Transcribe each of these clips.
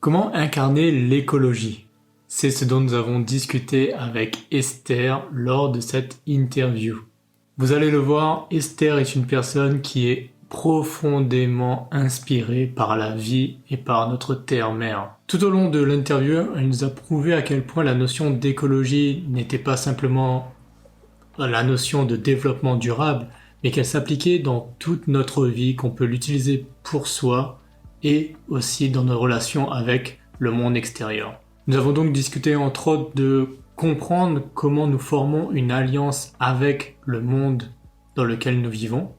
Comment incarner l'écologie? C'est ce dont nous avons discuté avec Esther lors de cette interview. Vous allez le voir, Esther est une personne qui est profondément inspirée par la vie et par notre terre-mère. Tout au long de l'interview, elle nous a prouvé à quel point la notion d'écologie n'était pas simplement la notion de développement durable, mais qu'elle s'appliquait dans toute notre vie, qu'on peut l'utiliser pour soi et aussi dans nos relations avec le monde extérieur. Nous avons donc discuté entre autres de comprendre comment nous formons une alliance avec le monde dans lequel nous vivons,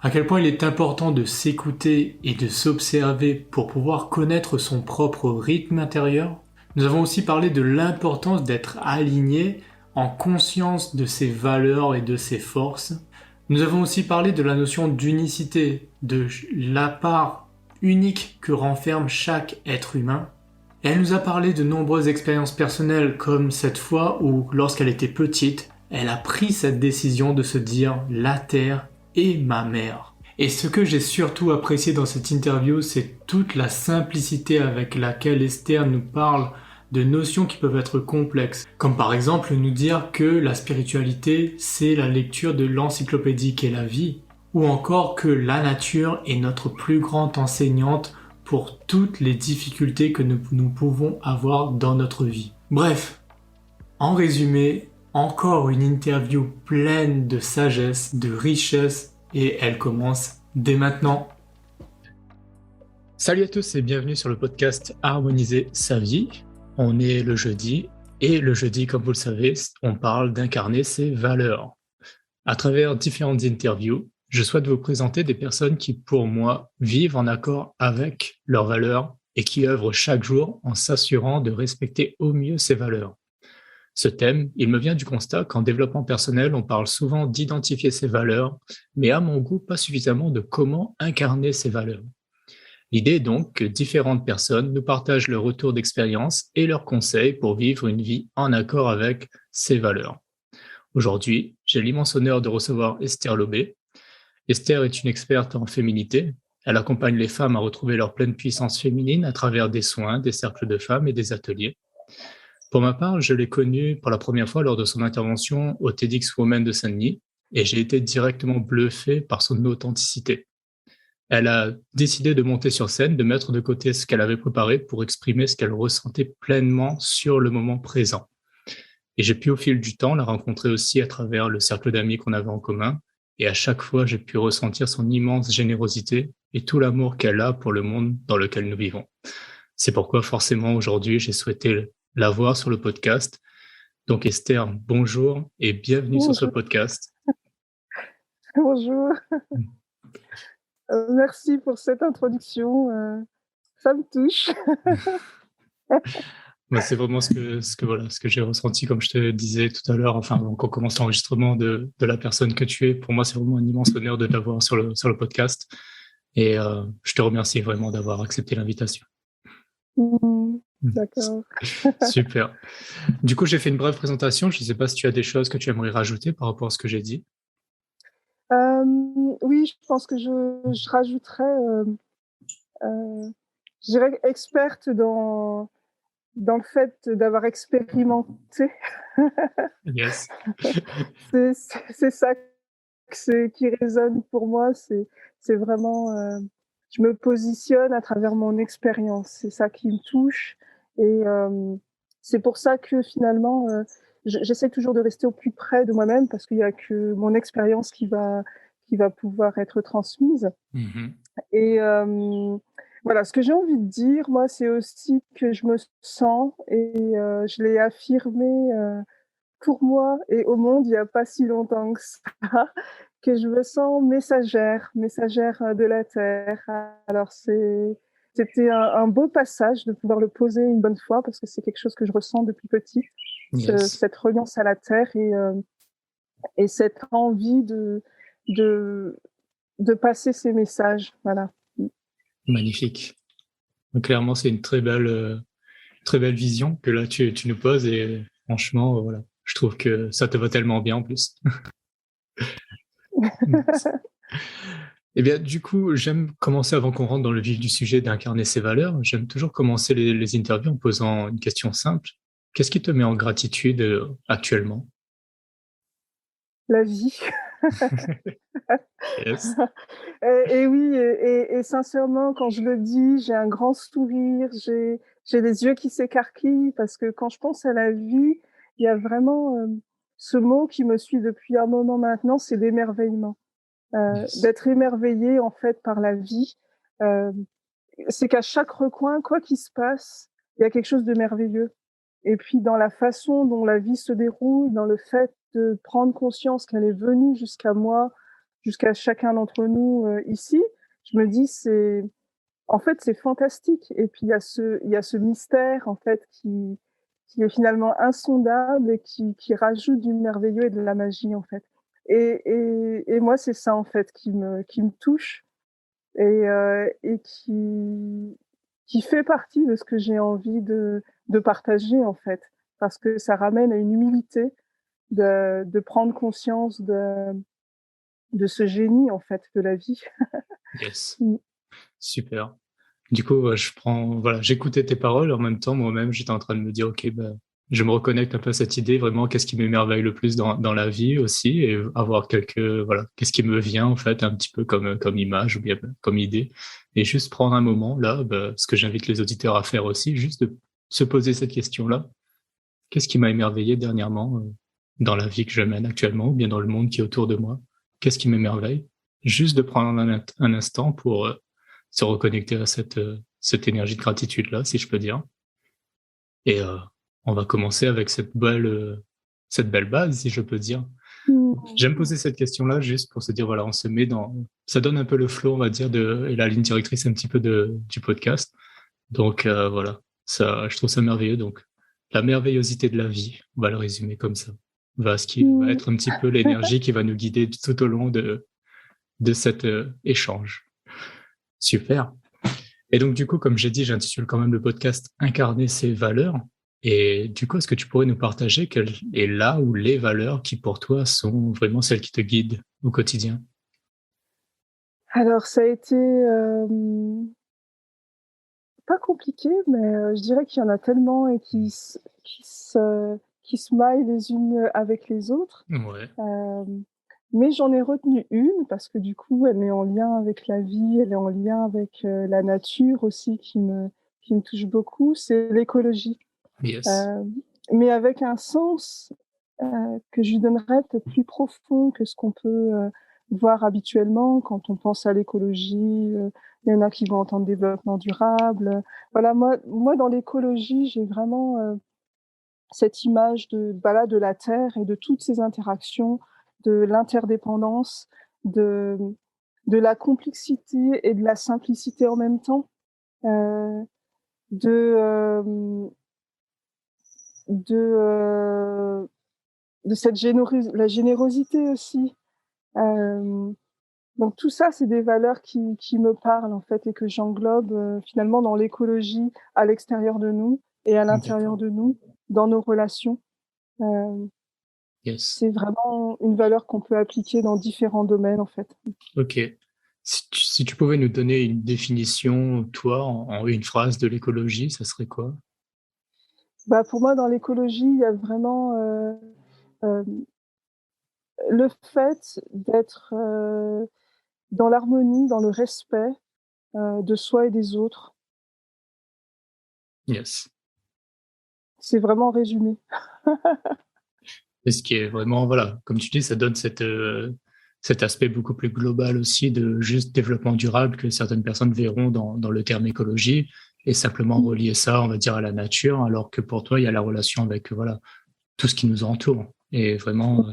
à quel point il est important de s'écouter et de s'observer pour pouvoir connaître son propre rythme intérieur. Nous avons aussi parlé de l'importance d'être aligné en conscience de ses valeurs et de ses forces. Nous avons aussi parlé de la notion d'unicité, de la part unique que renferme chaque être humain. Et elle nous a parlé de nombreuses expériences personnelles, comme cette fois où, lorsqu'elle était petite, elle a pris cette décision de se dire « la Terre est ma mère ». Et ce que j'ai surtout apprécié dans cette interview, c'est toute la simplicité avec laquelle Esther nous parle de notions qui peuvent être complexes, comme par exemple nous dire que la spiritualité, c'est la lecture de l'encyclopédie qu'est la vie, ou encore que la nature est notre plus grande enseignante pour toutes les difficultés que nous pouvons avoir dans notre vie. Bref, en résumé, encore une interview pleine de sagesse, de richesse, et elle commence dès maintenant. Salut à tous et bienvenue sur le podcast Harmoniser sa vie. On est le jeudi, et le jeudi, comme vous le savez, on parle d'incarner ses valeurs. À travers différentes interviews, je souhaite vous présenter des personnes qui, pour moi, vivent en accord avec leurs valeurs et qui œuvrent chaque jour en s'assurant de respecter au mieux ces valeurs. Ce thème, il me vient du constat qu'en développement personnel, on parle souvent d'identifier ses valeurs, mais à mon goût, pas suffisamment de comment incarner ces valeurs. L'idée est donc que différentes personnes nous partagent leur retour d'expérience et leurs conseils pour vivre une vie en accord avec ces valeurs. Aujourd'hui, j'ai l'immense honneur de recevoir Esther Lobé. Esther est une experte en féminité. Elle accompagne les femmes à retrouver leur pleine puissance féminine à travers des soins, des cercles de femmes et des ateliers. Pour ma part, je l'ai connue pour la première fois lors de son intervention au TEDx Women de Saint-Denis et j'ai été directement bluffé par son authenticité. Elle a décidé de monter sur scène, de mettre de côté ce qu'elle avait préparé pour exprimer ce qu'elle ressentait pleinement sur le moment présent. Et j'ai pu au fil du temps la rencontrer aussi à travers le cercle d'amis qu'on avait en commun. Et à chaque fois, j'ai pu ressentir son immense générosité et tout l'amour qu'elle a pour le monde dans lequel nous vivons. C'est pourquoi forcément aujourd'hui, j'ai souhaité la voir sur le podcast. Donc Esther, bonjour et bienvenue sur ce podcast. Bonjour. Merci pour cette introduction. Ça me touche. C'est vraiment ce que j'ai ressenti, comme je te disais tout à l'heure, enfin, quand on commence l'enregistrement de la personne que tu es. Pour moi, c'est vraiment un immense honneur de t'avoir sur le podcast. Et je te remercie vraiment d'avoir accepté l'invitation. D'accord. Super. Du coup, j'ai fait une brève présentation. Je ne sais pas si tu as des choses que tu aimerais rajouter par rapport à ce que j'ai dit. Oui, je pense que je rajouterais, je dirais experte dans le fait d'avoir expérimenté. Yes. C'est ça qui résonne pour moi. C'est vraiment, je me positionne à travers mon expérience. C'est ça qui me touche. Et c'est pour ça que finalement, j'essaie toujours de rester au plus près de moi-même parce qu'il y a que mon expérience qui va pouvoir être transmise. Mm-hmm. Et voilà, ce que j'ai envie de dire, moi, c'est aussi que je me sens, et je l'ai affirmé pour moi et au monde il n'y a pas si longtemps que ça, que je me sens messagère de la Terre. Alors c'était un beau passage de pouvoir le poser une bonne fois parce que c'est quelque chose que je ressens depuis petit, Yes. cette reliance à la Terre et cette envie de passer ces messages. Voilà. Magnifique. Donc, clairement, c'est une très belle vision que là tu nous poses et franchement, voilà, je trouve que ça te va tellement bien en plus. Eh bien, du coup, j'aime commencer, avant qu'on rentre dans le vif du sujet, d'incarner ses valeurs. J'aime toujours commencer les interviews en posant une question simple. Qu'est-ce qui te met en gratitude actuellement? La vie. Yes. Et oui, et sincèrement, quand je le dis, j'ai un grand sourire, j'ai les yeux qui s'écarquillent parce que quand je pense à la vie, il y a vraiment ce mot qui me suit depuis un moment maintenant, c'est l'émerveillement. Yes. D'être émerveillé en fait par la vie. Euh, c'est qu'à chaque recoin, quoi qu'il se passe, il y a quelque chose de merveilleux. Et puis dans la façon dont la vie se déroule, dans le fait de prendre conscience qu'elle est venue jusqu'à moi, jusqu'à chacun d'entre nous ici, je me dis c'est en fait c'est fantastique. Et puis il y a ce mystère en fait qui est finalement insondable et qui rajoute du merveilleux et de la magie en fait. Et moi c'est ça en fait qui me touche et qui fait partie de ce que j'ai envie de partager en fait, parce que ça ramène à une humilité de prendre conscience de ce génie en fait de la vie. Yes. Mm. Super. Du coup, voilà, j'écoutais tes paroles en même temps, moi-même, j'étais en train de me dire, ok, bah, je me reconnecte un peu à cette idée, vraiment, qu'est-ce qui m'émerveille le plus dans la vie aussi, et avoir voilà, qu'est-ce qui me vient, en fait, un petit peu comme image ou bien comme idée, et juste prendre un moment, là, bah, ce que j'invite les auditeurs à faire aussi, juste de se poser cette question-là. Qu'est-ce qui m'a émerveillé dernièrement, dans la vie que je mène actuellement, ou bien dans le monde qui est autour de moi? Qu'est-ce qui m'émerveille? Juste de prendre un instant pour, se reconnecter à cette énergie de gratitude-là, si je peux dire. Et on va commencer avec cette belle base, si je peux dire. J'aime Mm. poser cette question-là juste pour se dire, voilà, on se met dans... Ça donne un peu le flow, on va dire, et la ligne directrice un petit peu du podcast. Donc voilà, ça, je trouve ça merveilleux. Donc, la merveillosité de la vie, on va le résumer comme ça. Ce qui va Mm. être un petit peu l'énergie qui va nous guider tout au long de cet échange. Super. Et donc, du coup, comme j'ai dit, j'intitule quand même le podcast Incarner ses valeurs. Et du coup, est-ce que tu pourrais nous partager quelle est là ou les valeurs qui, pour toi, sont vraiment celles qui te guident au quotidien? Alors ça a été pas compliqué, mais je dirais qu'il y en a tellement et qui se maillent les unes avec les autres. Ouais, Euh, mais j'en ai retenu une parce que du coup, elle est en lien avec la vie, elle est en lien avec la nature aussi qui me touche beaucoup, c'est l'écologie. yes, Euh, mais avec un sens que je lui donnerais peut-être plus profond que ce qu'on peut voir habituellement quand on pense à l'écologie. Il y en a qui vont entendre développement durable. Voilà, moi dans l'écologie, j'ai vraiment cette image de la Terre et de toutes ces interactions, de l'interdépendance, de, de la complexité et de la simplicité en même temps, euh, de, euh, de, euh, de la générosité aussi. Euh, donc tout ça, c'est des valeurs qui me parlent en fait et que j'englobe finalement dans l'écologie à l'extérieur de nous et à l'intérieur d'accord, de nous, dans nos relations. Euh, yes. C'est vraiment une valeur qu'on peut appliquer dans différents domaines, en fait. Ok. Si tu pouvais nous donner une définition, toi, en une phrase de l'écologie, ça serait quoi? Bah, pour moi, dans l'écologie, il y a vraiment euh, le fait d'être dans l'harmonie, dans le respect de soi et des autres. Yes. C'est vraiment résumé. Et ce qui est vraiment, voilà, comme tu dis, ça donne cet aspect beaucoup plus global aussi de juste développement durable que certaines personnes verront dans le terme écologie et simplement relier ça, on va dire, à la nature, alors que pour toi, il y a la relation avec, voilà, tout ce qui nous entoure et vraiment,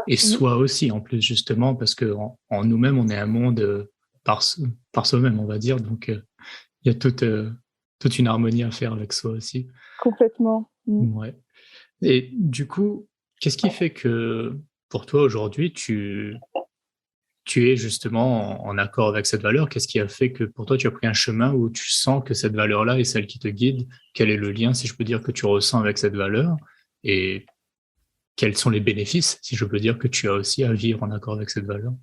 et Mm. soi aussi, en plus, justement, parce que en nous-mêmes, on est un monde par, par soi-même, on va dire. Donc, il y a toute une harmonie à faire avec soi aussi. Complètement. Mm. Ouais. Et du coup, qu'est-ce qui fait que pour toi aujourd'hui, tu es justement en accord avec cette valeur? Qu'est-ce qui a fait que pour toi, tu as pris un chemin où tu sens que cette valeur-là est celle qui te guide? Quel est le lien, si je peux dire, que tu ressens avec cette valeur? Et quels sont les bénéfices, si je peux dire, que tu as aussi à vivre en accord avec cette valeur?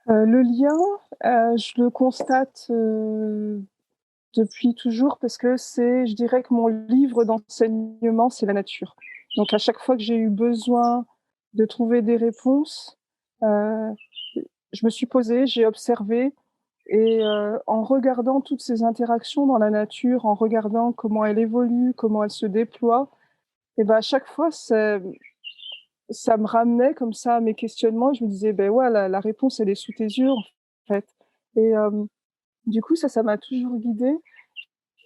Le lien, je le constate depuis toujours parce que je dirais que mon livre d'enseignement, c'est la nature. Donc à chaque fois que j'ai eu besoin de trouver des réponses, euh, je me suis posée, j'ai observé et en regardant toutes ces interactions dans la nature, en regardant comment elle évolue, comment elle se déploie, et ben à chaque fois ça me ramenait comme ça à mes questionnements. Je me disais ben ouais la réponse elle est sous tes yeux en fait. Et du coup ça m'a toujours guidée.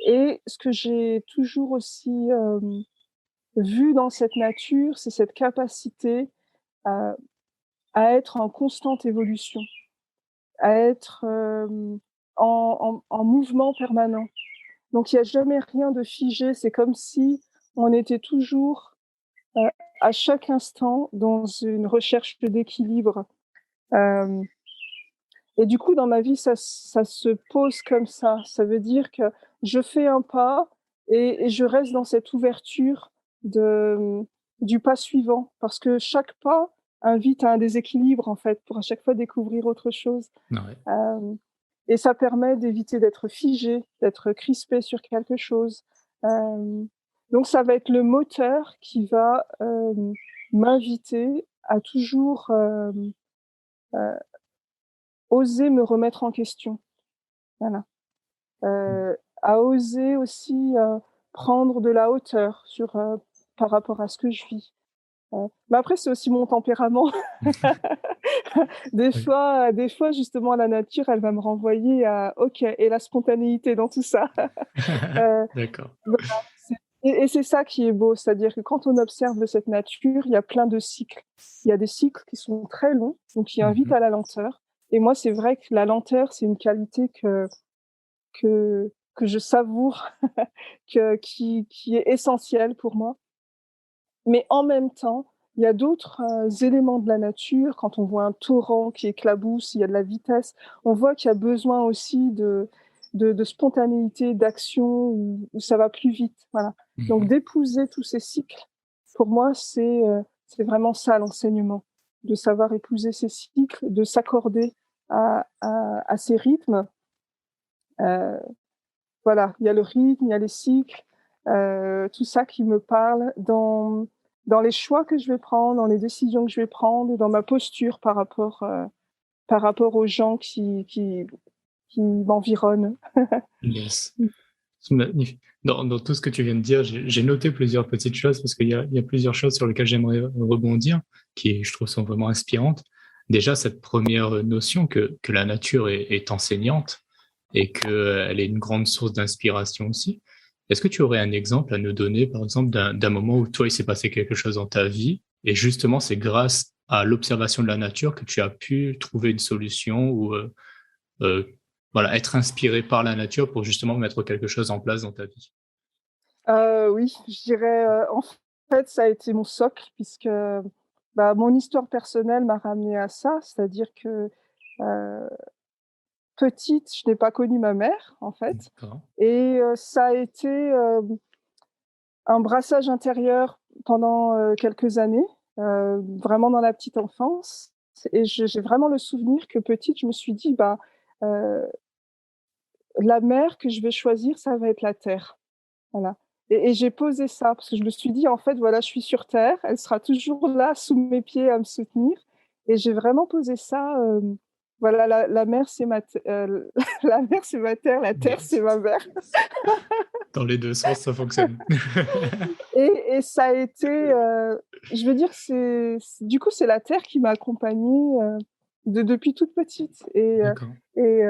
Et ce que j'ai toujours aussi vu dans cette nature, c'est cette capacité à, à être en constante évolution, à être en mouvement permanent. Donc il n'y a jamais rien de figé, c'est comme si on était toujours euh, à chaque instant dans une recherche d'équilibre. Euh, et du coup, dans ma vie, ça se pose comme ça. Ça veut dire que je fais un pas et je reste dans cette ouverture de, du pas suivant, parce que chaque pas invite à un déséquilibre, en fait, pour à chaque fois découvrir autre chose. Ouais. Euh, et ça permet d'éviter d'être figé, d'être crispé sur quelque chose. Donc ça va être le moteur qui va m'inviter à toujours euh, oser me remettre en question. Voilà. À oser aussi prendre de la hauteur par rapport à ce que je vis. Mais après, c'est aussi mon tempérament. Oui. Des fois, justement, la nature, elle va me renvoyer à OK, et la spontanéité dans tout ça. Euh, D'accord. voilà. Et c'est ça qui est beau, c'est-à-dire que quand on observe de cette nature, il y a plein de cycles. Il y a des cycles qui sont très longs, donc qui invitent Mhm. à la lenteur. Et moi, c'est vrai que la lenteur, c'est une qualité que je savoure, qui est essentielle pour moi. Mais en même temps, il y a d'autres éléments de la nature. Quand on voit un torrent qui éclabousse, il y a de la vitesse, on voit qu'il y a besoin aussi de spontanéité, d'action, où ça va plus vite. Voilà. Donc Mhm. d'épouser tous ces cycles, pour moi, c'est vraiment ça l'enseignement, de savoir épouser ces cycles, de s'accorder à ces rythmes. Euh, voilà, il y a le rythme, il y a les cycles, tout ça qui me parle dans les choix que je vais prendre, dans les décisions que je vais prendre, dans ma posture par rapport aux gens qui m'environnent. Yes. C'est magnifique. Dans tout ce que tu viens de dire, j'ai noté plusieurs petites choses parce qu'il y a plusieurs choses sur lesquelles j'aimerais rebondir, qui, je trouve, sont vraiment inspirantes. Déjà, cette première notion que la nature est enseignante et qu'elle est une grande source d'inspiration aussi. Est-ce que tu aurais un exemple à nous donner, par exemple, d'un moment où toi, il s'est passé quelque chose dans ta vie et justement, c'est grâce à l'observation de la nature que tu as pu trouver une solution ou euh, voilà, être inspiré par la nature pour justement mettre quelque chose en place dans ta vie. Oui, je dirais, en fait, ça a été mon socle puisque bah, mon histoire personnelle m'a ramené à ça, c'est-à-dire que euh, petite, je n'ai pas connu ma mère, en fait, D'accord. et ça a été un brassage intérieur pendant quelques années, vraiment dans la petite enfance. Et j'ai vraiment le souvenir que petite, je me suis dit, bah, euh, la mer que je vais choisir, ça va être la terre. Voilà. Et j'ai posé ça parce que je me suis dit, en fait, voilà, je suis sur terre, elle sera toujours là sous mes pieds à me soutenir. Et j'ai vraiment posé ça. Voilà, la mer, c'est la mer, c'est ma terre, la terre, c'est Yes. ma mère. Dans les deux sens, ça fonctionne. Et ça a été, je veux dire, du coup, c'est la terre qui m'a accompagnée depuis toute petite. D'accord. Et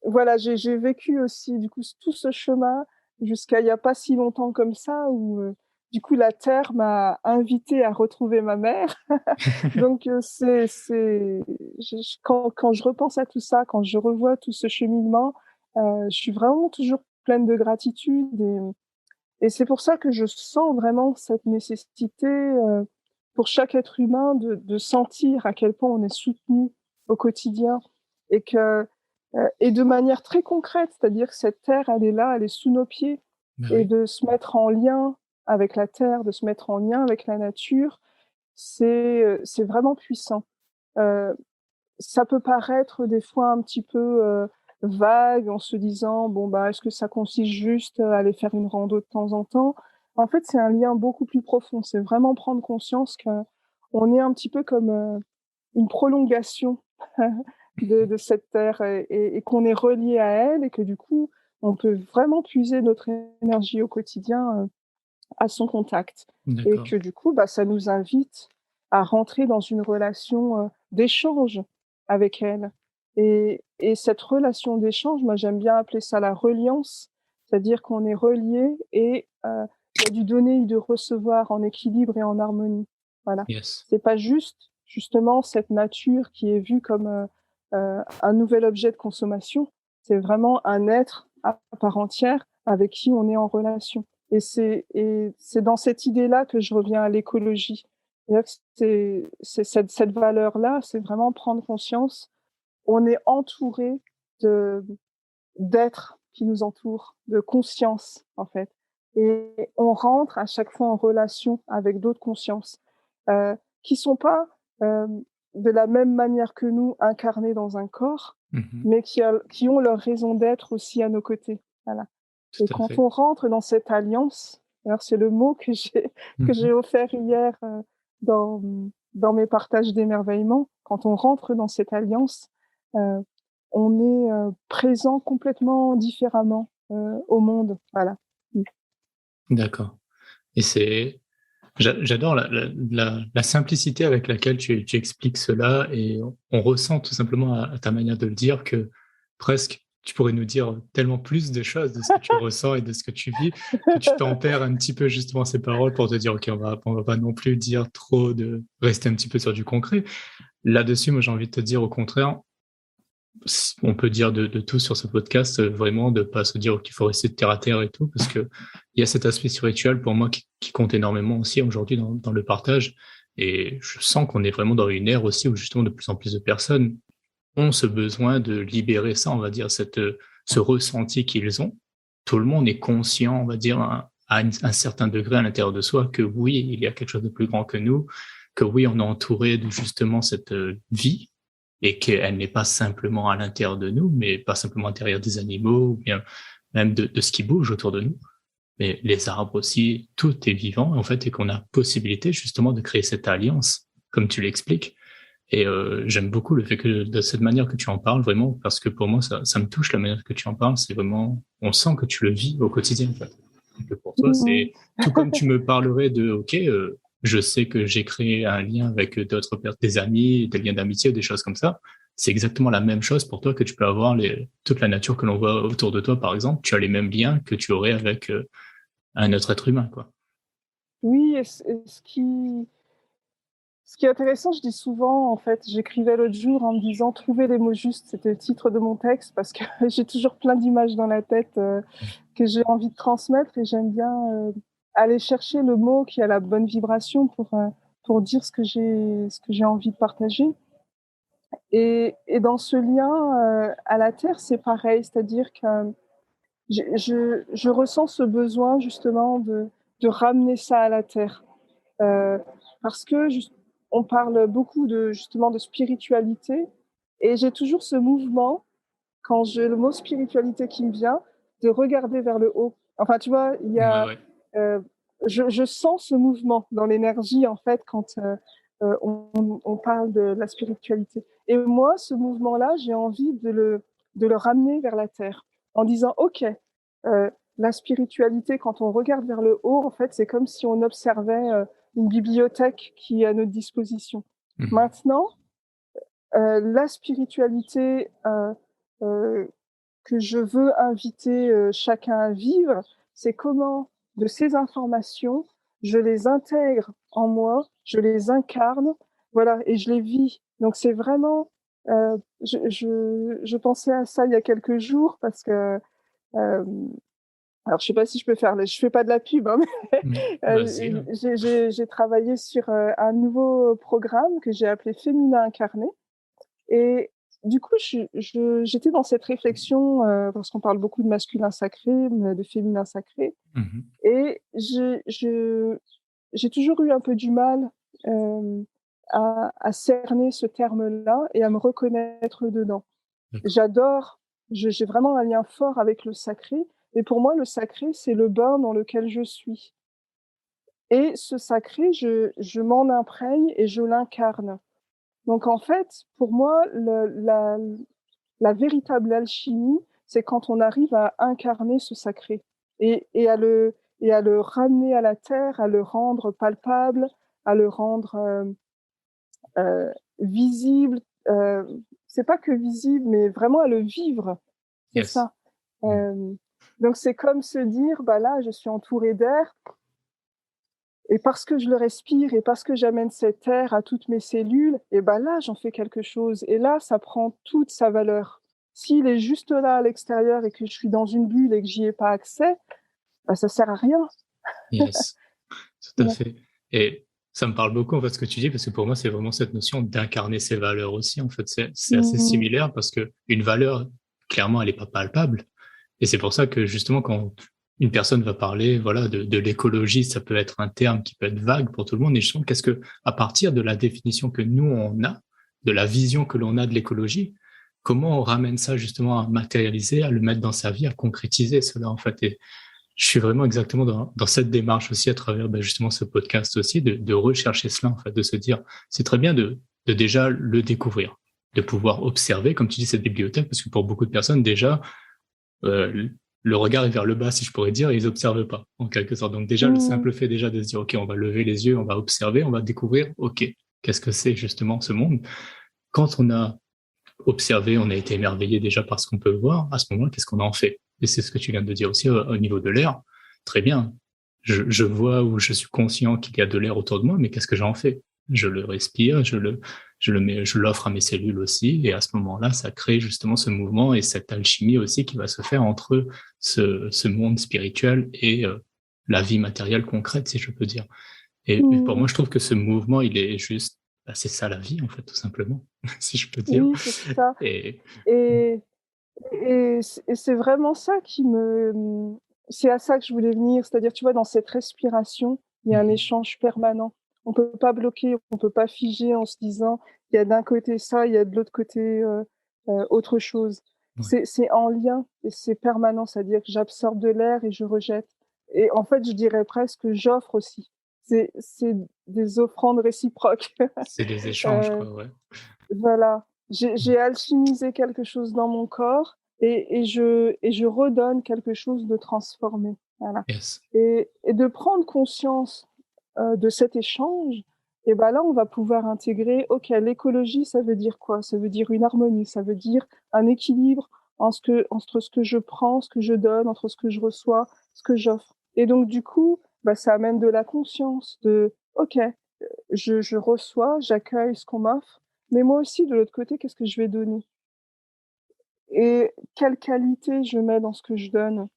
voilà, j'ai vécu aussi, du coup, tout ce chemin jusqu'à il n'y a pas si longtemps comme ça, où, du coup, la terre m'a invitée à retrouver ma mère. Donc, quand je repense à tout ça, quand je revois tout ce cheminement, je suis vraiment toujours pleine de gratitude. Et c'est pour ça que je sens vraiment cette nécessité pour chaque être humain de sentir à quel point on est soutenu au quotidien et de manière très concrète, c'est-à-dire que cette terre, elle est là, elle est sous nos pieds, Bah et oui. de se mettre en lien avec la terre, de se mettre en lien avec la nature, c'est vraiment puissant. Euh, ça peut paraître des fois un petit peu vague en se disant bon bah est-ce que ça consiste juste à aller faire une rando de temps en temps? En fait, c'est un lien beaucoup plus profond. C'est vraiment prendre conscience que on est un petit peu comme une prolongation de cette terre et qu'on est relié à elle et que du coup on peut vraiment puiser notre énergie au quotidien à son contact et D'accord. que du coup bah ça nous invite à rentrer dans une relation d'échange avec elle et cette relation d'échange, moi j'aime bien appeler ça la reliance, c'est-à-dire qu'on est relié et il y a du donner et du recevoir en équilibre et en harmonie. Voilà. Yes. C'est pas juste justement cette nature qui est vue comme un nouvel objet de consommation, c'est vraiment un être à part entière avec qui on est en relation. Et c'est dans cette idée-là que je reviens à l'écologie. C'est-à-dire que c'est cette valeur-là, c'est vraiment prendre conscience. On est entouré de d'êtres qui nous entourent, de conscience en fait. Et on rentre à chaque fois en relation avec d'autres consciences qui sont pas euh, de la même manière que nous incarnées dans un corps, Mhm. mais qui ont leur raison d'être aussi à nos côtés. Voilà. Et Tout à quand fait. on rentre dans cette alliance, alors c'est le mot que j'ai Mhm. offert hier dans dans mes partages d'émerveillement. Quand on rentre dans cette alliance, euh, on est présent complètement différemment au monde. Voilà. D'accord. Et j'adore la simplicité avec laquelle tu expliques cela et on ressent tout simplement à ta manière de le dire que presque tu pourrais nous dire tellement plus de choses de ce que tu ressens et de ce que tu vis que tu tempères un petit peu justement ces paroles pour te dire ok on va pas non plus dire trop de rester un petit peu sur du concret. Là-dessus, moi j'ai envie de te dire au contraire, on peut dire de tout sur ce podcast, vraiment de pas se dire qu'il faut rester terre à terre et tout, parce que il y a cet aspect spirituel pour moi qui compte énormément aussi aujourd'hui dans le partage. Et je sens qu'on est vraiment dans une ère aussi où justement de plus en plus de personnes ont ce besoin de libérer ça, on va dire, ce ressenti qu'ils ont. Tout le monde est conscient, on va dire, à un certain degré à l'intérieur de soi que oui, il y a quelque chose de plus grand que nous, que oui, on est entouré de justement cette vie et qu'elle n'est pas simplement à l'intérieur de nous, mais pas simplement à l'intérieur des animaux ou bien même de ce qui bouge autour de nous. Mais les arbres aussi, tout est vivant en fait et qu'on a possibilité justement de créer cette alliance, comme tu l'expliques. Et j'aime beaucoup le fait que de cette manière que tu en parles vraiment, parce que pour moi, ça me touche la manière que tu en parles. C'est vraiment, on sent que tu le vis au quotidien, en fait. Et que pour toi, Mhm. c'est tout comme tu me parlerais de, OK, je sais que j'ai créé un lien avec d'autres personnes, des amis, des liens d'amitié ou des choses comme ça. C'est exactement la même chose pour toi que tu peux avoir toute la nature que l'on voit autour de toi, par exemple. Tu as les mêmes liens que tu aurais avec un autre être humain, quoi. Oui, et ce qui est intéressant, je dis souvent, en fait, j'écrivais l'autre jour en me disant trouver les mots justes, c'était le titre de mon texte, parce que j'ai toujours plein d'images dans la tête que j'ai envie de transmettre et j'aime bien aller chercher le mot qui a la bonne vibration pour dire ce que j'ai envie de partager. Et dans ce lien à la terre, c'est pareil, c'est-à-dire que je ressens ce besoin justement de ramener ça à la terre. Euh, parce que on parle beaucoup de justement de spiritualité et j'ai toujours ce mouvement quand j'ai le mot spiritualité qui me vient de regarder vers le haut. Enfin, tu vois, il y Ouais, a ouais. euh, je sens ce mouvement dans l'énergie en fait quand on parle de la spiritualité. Et moi, ce mouvement-là, j'ai envie de le ramener vers la terre en disant ok. La spiritualité, quand on regarde vers le haut, en fait, c'est comme si on observait une bibliothèque qui est à notre disposition. Mhm. Maintenant, la spiritualité euh, que je veux inviter chacun à vivre, c'est comment de ces informations, je les intègre en moi, je les incarne, voilà, et je les vis. Donc c'est vraiment, je pensais à ça il y a quelques jours parce que euh, alors, je sais pas si je peux faire, je fais pas de la pub, hein, mais Vas-y, hein. j'ai travaillé sur un nouveau programme que j'ai appelé Féminin incarné. Et du coup, j'étais dans cette réflexion, parce qu'on parle beaucoup de masculin sacré, mais de féminin sacré. Mhm. Et j'ai toujours eu un peu du mal. à cerner ce terme-là et à me reconnaître dedans. D'accord. J'adore, j'ai vraiment un lien fort avec le sacré, et pour moi, le sacré, c'est le bain dans lequel je suis. Et ce sacré, je m'en imprègne et je l'incarne. Donc en fait, pour moi, la véritable alchimie, c'est quand on arrive à incarner ce sacré et à le ramener à la terre, à le rendre palpable, à le rendre visible. C'est pas que visible, mais vraiment à le vivre. C'est Yes. ça. Donc c'est comme se dire, bah là, je suis entourée d'air, et parce que je le respire et parce que j'amène cet air à toutes mes cellules, et ben là, j'en fais quelque chose. Et là, ça prend toute sa valeur. S'il est juste là à l'extérieur et que je suis dans une bulle et que j'y ai pas accès, bah, ça sert à rien. Yes. Tout à Ouais. fait. Et ça me parle beaucoup en fait ce que tu dis parce que pour moi c'est vraiment cette notion d'incarner ses valeurs aussi en fait c'est assez Mmh. similaire parce que une valeur clairement elle est pas palpable et c'est pour ça que justement quand une personne va parler voilà de l'écologie ça peut être un terme qui peut être vague pour tout le monde et je trouve qu'est-ce que à partir de la définition que nous on a de la vision que l'on a de l'écologie comment on ramène ça justement à matérialiser à le mettre dans sa vie à concrétiser cela en fait et je suis vraiment exactement dans cette démarche aussi à travers justement ce podcast aussi, de rechercher cela, en fait, de se dire, c'est très bien de déjà le découvrir, de pouvoir observer, comme tu dis, cette bibliothèque, parce que pour beaucoup de personnes, déjà, euh, le regard est vers le bas, si je pourrais dire, et ils observent pas, en quelque sorte. Donc déjà, le Mmh. simple fait déjà de se dire, OK, on va lever les yeux, on va observer, on va découvrir, OK, qu'est-ce que c'est justement ce monde? Quand on a observé, on a été émerveillé déjà par ce qu'on peut voir, à ce moment-là, qu'est-ce qu'on en fait? Et c'est ce que tu viens de dire aussi au niveau de l'air. Très bien. Je vois ou je suis conscient qu'il y a de l'air autour de moi, mais qu'est-ce que j'en fais? Je le respire, je le mets, je l'offre à mes cellules aussi, et à ce moment-là, ça crée justement ce mouvement et cette alchimie aussi qui va se faire entre ce monde spirituel et la vie matérielle concrète, si je peux dire. Et pour Mmh. moi, je trouve que ce mouvement, il est juste, c'est ça la vie, en fait, tout simplement, si je peux dire. Oui, c'est ça. Et Et et c'est vraiment ça qui c'est à ça que je voulais venir. C'est-à-dire, tu vois, dans cette respiration, il y a un mhm. échange permanent. On peut pas bloquer, on peut pas figer en se disant: «Il y a d'un côté ça, il y a de l'autre côté, autre chose». Ouais. C'est en lien et c'est permanent. C'est-à-dire que j'absorbe de l'air et je rejette, et en fait, je dirais presque que j'offre aussi. C'est des offrandes réciproques. C'est des échanges, Heu quoi, ouais. voilà, Mm. j'ai alchimisé quelque chose dans mon corps et je redonne quelque chose de transformé, voilà, Yes. et de prendre conscience, de cet échange, et ben là, on va pouvoir intégrer: «OK, l'écologie, ça veut dire quoi?» Ça veut dire une harmonie, ça veut dire un équilibre entre ce que je prends, ce que je donne, entre ce que je reçois, ce que j'offre, et donc du coup, bah, ça amène de la conscience de: «OK, je reçois, j'accueille ce qu'on m'offre, mais moi aussi de l'autre côté, qu'est-ce que je vais donner? Et quelle qualité je mets dans ce que je donne?»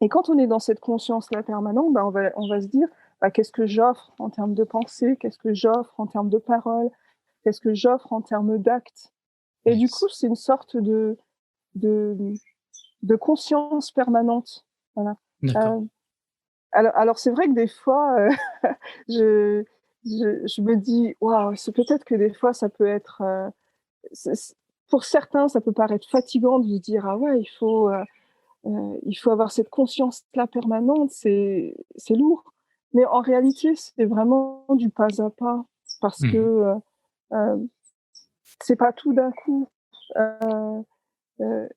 Et quand on est dans cette conscience-là permanente, bah, on va se dire: «Bah, qu'est-ce que j'offre en termes de pensée? Qu'est-ce que j'offre en termes de paroles? Qu'est-ce que j'offre en termes d'actes?» Et du coup, Yes. c'est une sorte de de conscience permanente, voilà. D'accord. Heu, alors c'est vrai que des fois, je je me dis: «Waouh, c'est peut-être que des fois ça peut être, c'est pour certains, ça peut paraître fatigant de se dire: "Ah ouais, il faut avoir cette conscience-là permanente", c'est lourd. Mais en réalité, c'est vraiment du pas à pas parce que, Mhm. heu, c'est pas tout d'un coup. Heu heu,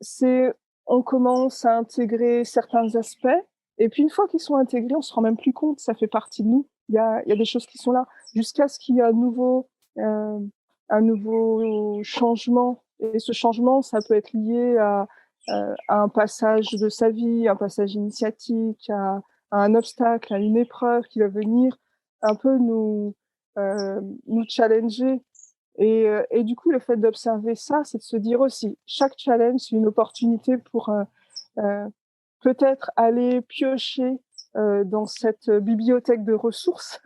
c'est on commence à intégrer certains aspects, et puis une fois qu'ils sont intégrés, on se rend même plus compte, ça fait partie de nous. Il y a des choses qui sont là jusqu'à ce qu'il y ait heu, un nouveau changement, et ce changement, ça peut être lié à un passage de sa vie, un passage initiatique, à un obstacle, à une épreuve qui va venir un peu nous challenger, et du coup, le fait d'observer ça, c'est de se dire aussi: chaque challenge, c'est une opportunité pour, heu, peut-être aller piocher, dans cette bibliothèque de ressources,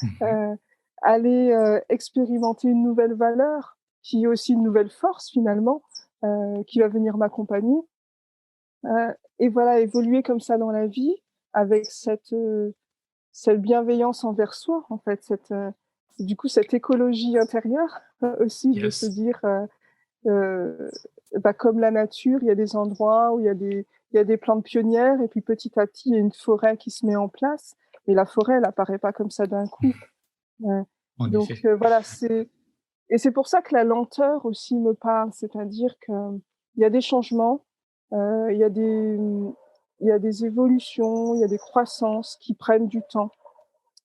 Mhm. heu, aller, expérimenter une nouvelle valeur, qui est aussi une nouvelle force finalement, qui va venir m'accompagner, et voilà, évoluer comme ça dans la vie avec cette bienveillance envers soi, en fait, du coup cette écologie intérieure aussi, de se Yes. dire, comme la nature, il y a des endroits où il y a des plantes pionnières, et puis petit à petit, il y a une forêt qui se met en place. Mais la forêt, elle apparaît pas comme ça d'un coup. Euh, En donc effet. voilà, et c'est pour ça que la lenteur aussi me parle, c'est-à-dire que il y a des changements, il y a il y a des évolutions, il y a des croissances qui prennent du temps.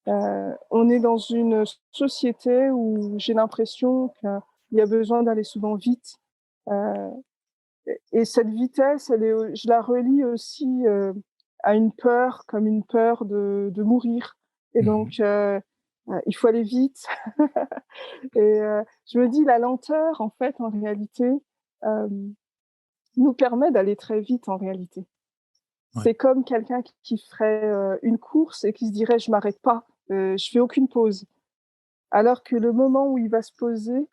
On est dans une société où j'ai l'impression qu'il y a besoin d'aller souvent vite. Euh, et cette vitesse, je la relie aussi à une peur, comme une peur de mourir. Et Mhm. donc, il faut aller vite. Et je me dis, la lenteur, en fait, en réalité, euh, nous permet d'aller très vite, en réalité. Ouais. C'est comme quelqu'un qui ferait une course et qui se dirait, je m'arrête pas, je fais aucune pause. Alors que le moment où il va se poser,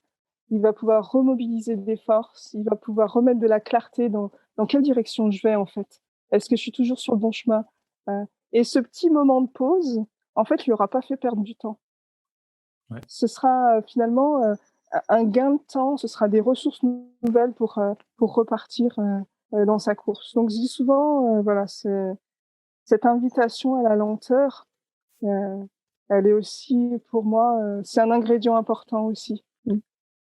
il va pouvoir remobiliser des forces, il va pouvoir remettre de la clarté dans quelle direction je vais, en fait. Est-ce que je suis toujours sur le bon chemin? Euh, et ce petit moment de pause, en fait, lui aura pas fait perdre du temps. Ouais. Ce sera finalement un gain de temps, ce sera des ressources nouvelles pour repartir dans sa course. Donc, je dis souvent, voilà, cette invitation à la lenteur, euh, elle est aussi, pour moi, c'est un ingrédient important aussi. Mm.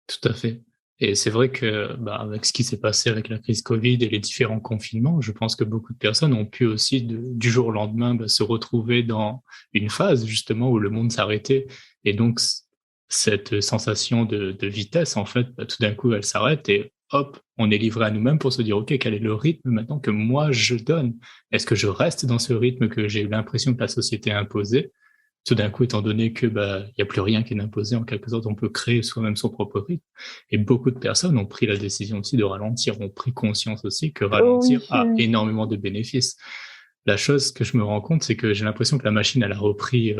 Tout à fait. Et c'est vrai que, avec ce qui s'est passé avec la crise Covid et les différents confinements, je pense que beaucoup de personnes ont pu aussi du jour au lendemain, se retrouver dans une phase justement où le monde s'arrêtait. Et donc, cette sensation de vitesse, en fait, tout d'un coup, elle s'arrête et hop, on est livré à nous-mêmes pour se dire, OK, quel est le rythme maintenant que moi je donne? Est-ce que je reste dans ce rythme que j'ai eu l'impression que la société a imposé? Tout d'un coup, étant donné que il y a plus rien qui est imposé, en quelque sorte, on peut créer soi-même son propre rythme. Et beaucoup de personnes ont pris la décision aussi de ralentir, ont pris conscience aussi que Oh ralentir oui, a oui. énormément de bénéfices. La chose que je me rends compte, c'est que j'ai l'impression que la machine, elle a repris,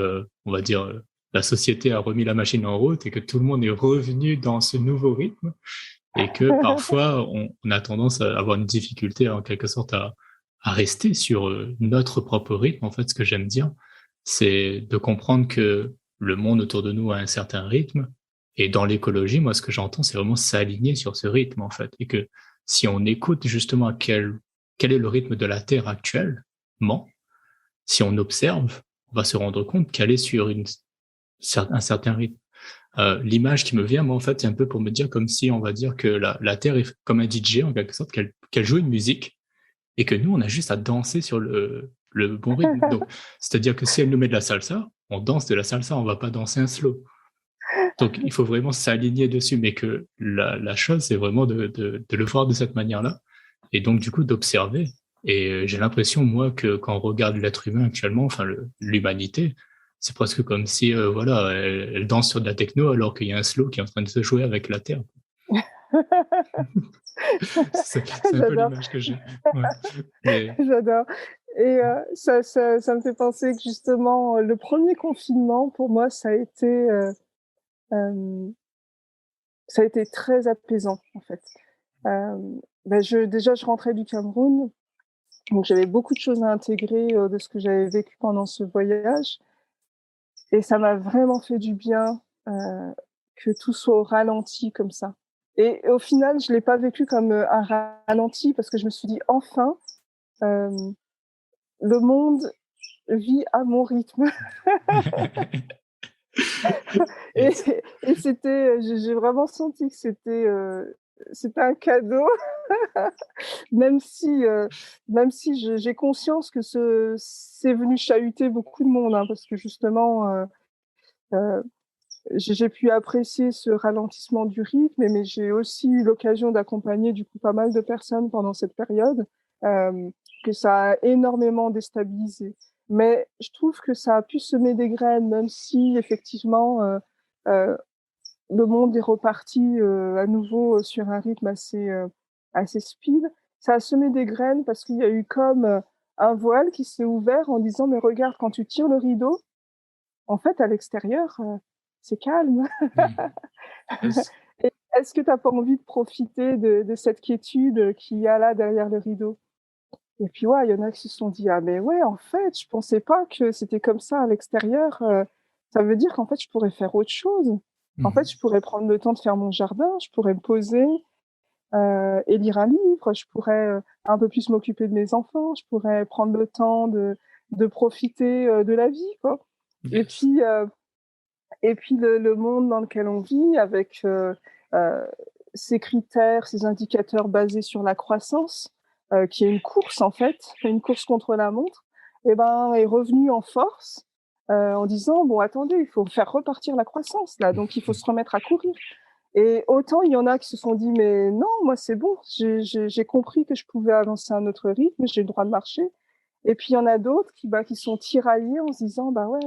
on va dire, la société a remis la machine en route et que tout le monde est revenu dans ce nouveau rythme et que parfois on a tendance à avoir une difficulté en quelque sorte à rester sur notre propre rythme. En fait, ce que j'aime dire, c'est de comprendre que le monde autour de nous a un certain rythme. Et dans l'écologie, moi, ce que j'entends, c'est vraiment s'aligner sur ce rythme, en fait. Et que si on écoute justement quel est le rythme de la Terre actuellement, si on observe, on va se rendre compte qu'elle est sur un certain rythme. L'image qui me vient, moi, en fait, c'est un peu pour me dire comme si on va dire que la Terre est comme un DJ, en quelque sorte, qu'elle joue une musique et que nous, on a juste à danser sur le bon rythme. Donc, c'est-à-dire que si elle nous met de la salsa, on danse de la salsa, on va pas danser un slow. Donc, il faut vraiment s'aligner dessus, mais que la chose, c'est vraiment de le voir de cette manière-là et donc, du coup, d'observer. Et j'ai l'impression, moi, que quand on regarde l'être humain actuellement, enfin, l'humanité, c'est presque comme si, voilà, elle danse sur de la techno alors qu'il y a un slow qui est en train de se jouer avec la Terre. C'est un peu J'adore, l'image que j'ai. Ouais. Mais, j'adore. Et ça me fait penser que justement, le premier confinement, pour moi, euh, ça a été très apaisant, en fait. Euh, déjà, je rentrais du Cameroun, donc j'avais beaucoup de choses à intégrer de ce que j'avais vécu pendant ce voyage. Et ça m'a vraiment fait du bien que tout soit au ralenti comme ça. Et au final, je l'ai pas vécu comme un ralenti parce que je me suis dit, enfin, euh, le monde vit à mon rythme. Et, yes. et j'ai vraiment senti que c'était un cadeau, même si, euh, même si j'ai conscience que c'est venu chahuter beaucoup de monde, hein, parce que justement, euh, j'ai pu apprécier ce ralentissement du rythme, mais j'ai aussi eu l'occasion d'accompagner du coup pas mal de personnes pendant cette période, que ça a énormément déstabilisé. Mais je trouve que ça a pu semer des graines, même si effectivement euh, le monde est reparti à nouveau sur un rythme assez speed. Ça a semé des graines parce qu'il y a eu comme un voile qui s'est ouvert en disant mais regarde quand tu tires le rideau, en fait à l'extérieur c'est calme. Mm. Yes. Et est-ce que tu n'as pas envie de profiter de cette quiétude qu'il y a là derrière le rideau? Et puis, ouais, il y en a qui se sont dit, ah, mais ouais, en fait, je pensais pas que c'était comme ça à l'extérieur. ça veut dire qu'en fait, je pourrais faire autre chose. En fait, je pourrais prendre le temps de faire mon jardin, je pourrais me poser et lire un livre, je pourrais un peu plus m'occuper de mes enfants, je pourrais prendre le temps de profiter de la vie, quoi. Et Yes. puis, euh, et puis le monde dans lequel on vit, avec euh, ces critères, ces indicateurs basés sur la croissance, qui est une course en fait, une course contre la montre, et ben, est revenu en force en disant bon attendez, il faut faire repartir la croissance là, donc il faut se remettre à courir. Et autant il y en a qui se sont dit mais non, moi c'est bon, j'ai compris que je pouvais avancer à un autre rythme, j'ai le droit de marcher. Et puis il y en a d'autres qui sont tiraillés en se disant bah ouais,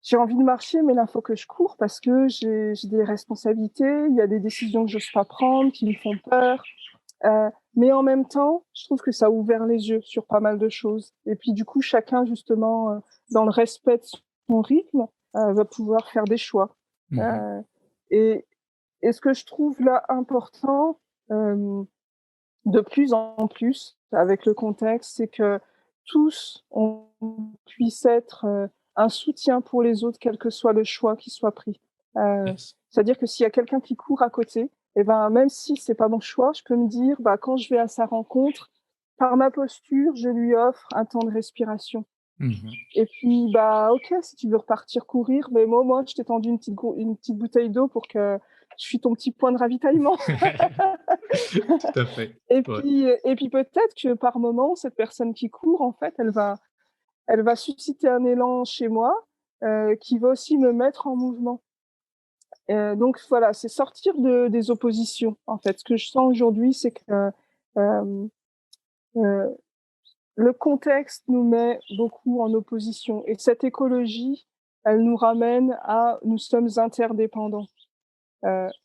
j'ai envie de marcher, mais là, il faut que je cours parce que j'ai des responsabilités, il y a des décisions que j'ose pas prendre, qui me font peur. Mais en même temps, je trouve que ça a ouvert les yeux sur pas mal de choses. Et puis, du coup, chacun, justement, dans le respect de son rythme, va pouvoir faire des choix. Mhm. Euh, et, et ce que je trouve là important, euh, de plus en plus avec le contexte, c'est que tous, on puisse être un soutien pour les autres, quel que soit le choix qui soit pris. Yes. C'est-à-dire que s'il y a quelqu'un qui court à côté, et ben, même si c'est pas mon choix, je peux me dire, bah, quand je vais à sa rencontre, par ma posture, je lui offre un temps de respiration. Mhm. Et puis, bah, ok, si tu veux repartir courir, mais moi, je t'ai tendu une petite bouteille d'eau pour que je suis ton petit point de ravitaillement. Tout à fait. Ouais. Et puis peut-être que par moment, cette personne qui court, en fait, elle va susciter un élan chez moi qui va aussi me mettre en mouvement. Donc voilà, c'est sortir des oppositions. En fait, ce que je sens aujourd'hui, c'est que euh, euh, le contexte nous met beaucoup en opposition. Et cette écologie, elle nous ramène à nous sommes interdépendants.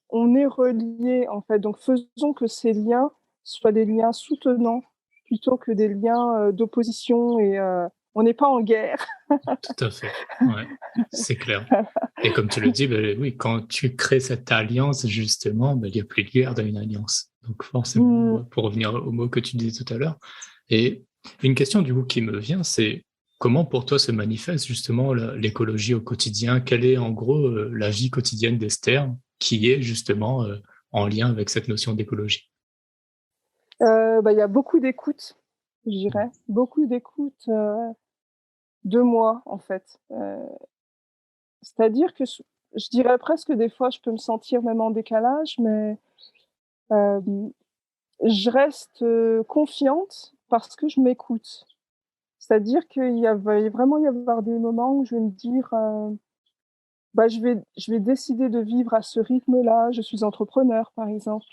On est reliés, en fait. Donc faisons que ces liens soient des liens soutenants plutôt que des liens d'opposition et on n'est pas en guerre. Tout à fait. Ouais, c'est clair. Et comme tu le dis, ben oui, quand tu crées cette alliance, justement, ben, il n'y a plus de guerre dans une alliance. Donc forcément, Mm. ouais, pour revenir au mot que tu disais tout à l'heure. Et une question du coup qui me vient, c'est comment pour toi se manifeste justement l'écologie au quotidien? Quelle est en gros la vie quotidienne d'Esther qui est justement en lien avec cette notion d'écologie? Bah, il y a beaucoup d'écoute, je dirais, beaucoup d'écoute de moi, en fait. C'est-à-dire que je dirais presque des fois, je peux me sentir même en décalage, mais euh, je reste confiante parce que je m'écoute. C'est-à-dire va vraiment y avoir des moments où je vais me dire, bah, je vais décider de vivre à ce rythme-là. Je suis entrepreneur, par exemple.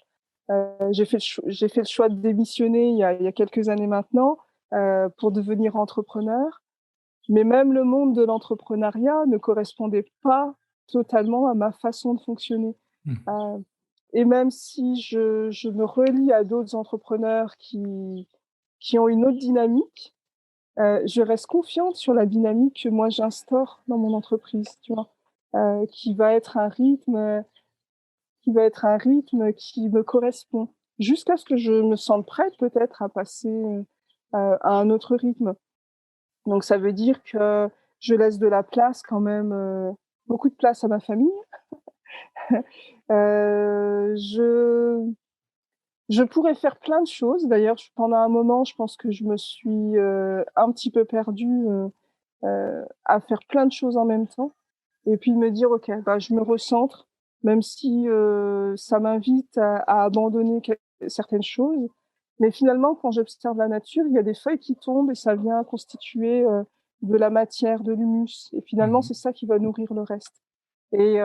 J'ai fait le choix de démissionner il y a quelques années maintenant pour devenir entrepreneur. Mais même le monde de l'entrepreneuriat ne correspondait pas totalement à ma façon de fonctionner. Mhm. Euh, et même si je me relie à d'autres entrepreneurs qui ont une autre dynamique, je reste confiante sur la dynamique que moi j'instaure dans mon entreprise, tu vois, qui va être un rythme, qui va être un rythme qui me correspond, jusqu'à ce que je me sente prête peut-être à passer à un autre rythme. Donc ça veut dire que je laisse de la place quand même, beaucoup de place à ma famille. Euh, je je pourrais faire plein de choses. D'ailleurs, pendant un moment, je pense que je me suis un petit peu perdue à faire plein de choses en même temps. Et puis me dire, ok, bah, je me recentre, même si ça m'invite à abandonner certaines choses. Mais finalement, quand j'observe la nature, il y a des feuilles qui tombent et ça vient constituer de la matière, de l'humus. Et finalement, Mhm. c'est ça qui va nourrir le reste. Et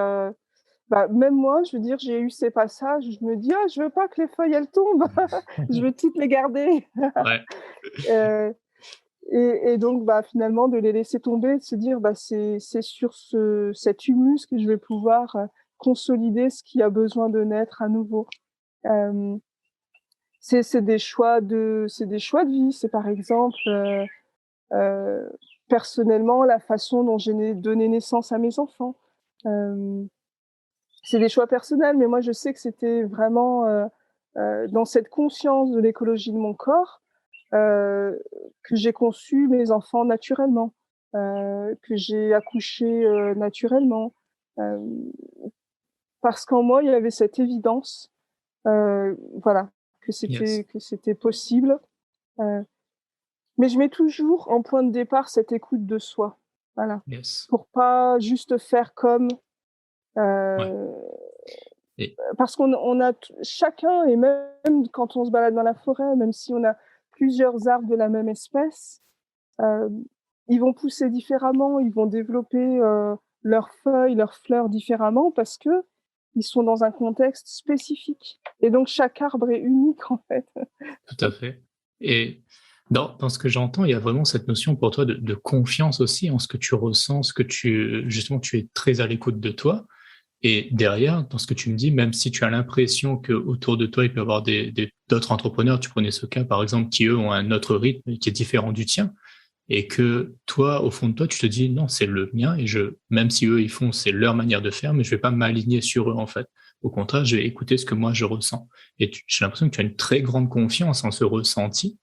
bah, même moi, je veux dire, j'ai eu ces passages, je me dis, ah, je veux pas que les feuilles, elles tombent, je veux toutes les garder. Ouais. Euh, et donc, bah, finalement, de les laisser tomber, de se dire, bah, c'est sur cet humus que je vais pouvoir consolider ce qui a besoin de naître à nouveau. Euh, c'est des choix de vie. C'est par exemple, euh, personnellement, la façon dont j'ai donné naissance à mes enfants. Euh, c'est des choix personnels, mais moi, je sais que c'était vraiment dans cette conscience de l'écologie de mon corps que j'ai conçu mes enfants naturellement. que j'ai accouché naturellement, euh, parce qu'en moi il y avait cette évidence, voilà, Yes. que c'était possible. Euh, mais je mets toujours en point de départ cette écoute de soi, voilà, Yes. pour pas juste faire comme, Ouais. euh, Et parce qu'on a chacun, et même quand on se balade dans la forêt, même si on a plusieurs arbres de la même espèce, euh, ils vont pousser différemment, ils vont développer leurs feuilles, leurs fleurs différemment parce que ils sont dans un contexte spécifique. Et donc chaque arbre est unique en fait. tout à fait. Et dans ce que j'entends, il y a vraiment cette notion pour toi de confiance aussi en ce que tu ressens, ce que justement, tu es très à l'écoute de toi. Et derrière, dans ce que tu me dis, même si tu as l'impression que autour de toi, il peut y avoir d'autres entrepreneurs, tu prenais ce cas, par exemple, qui eux ont un autre rythme qui est différent du tien, et que toi, au fond de toi, tu te dis, non, c'est le mien, et même si eux, ils font, c'est leur manière de faire, mais je vais pas m'aligner sur eux, en fait. Au contraire, je vais écouter ce que moi, je ressens. Et j'ai l'impression que tu as une très grande confiance en ce ressenti.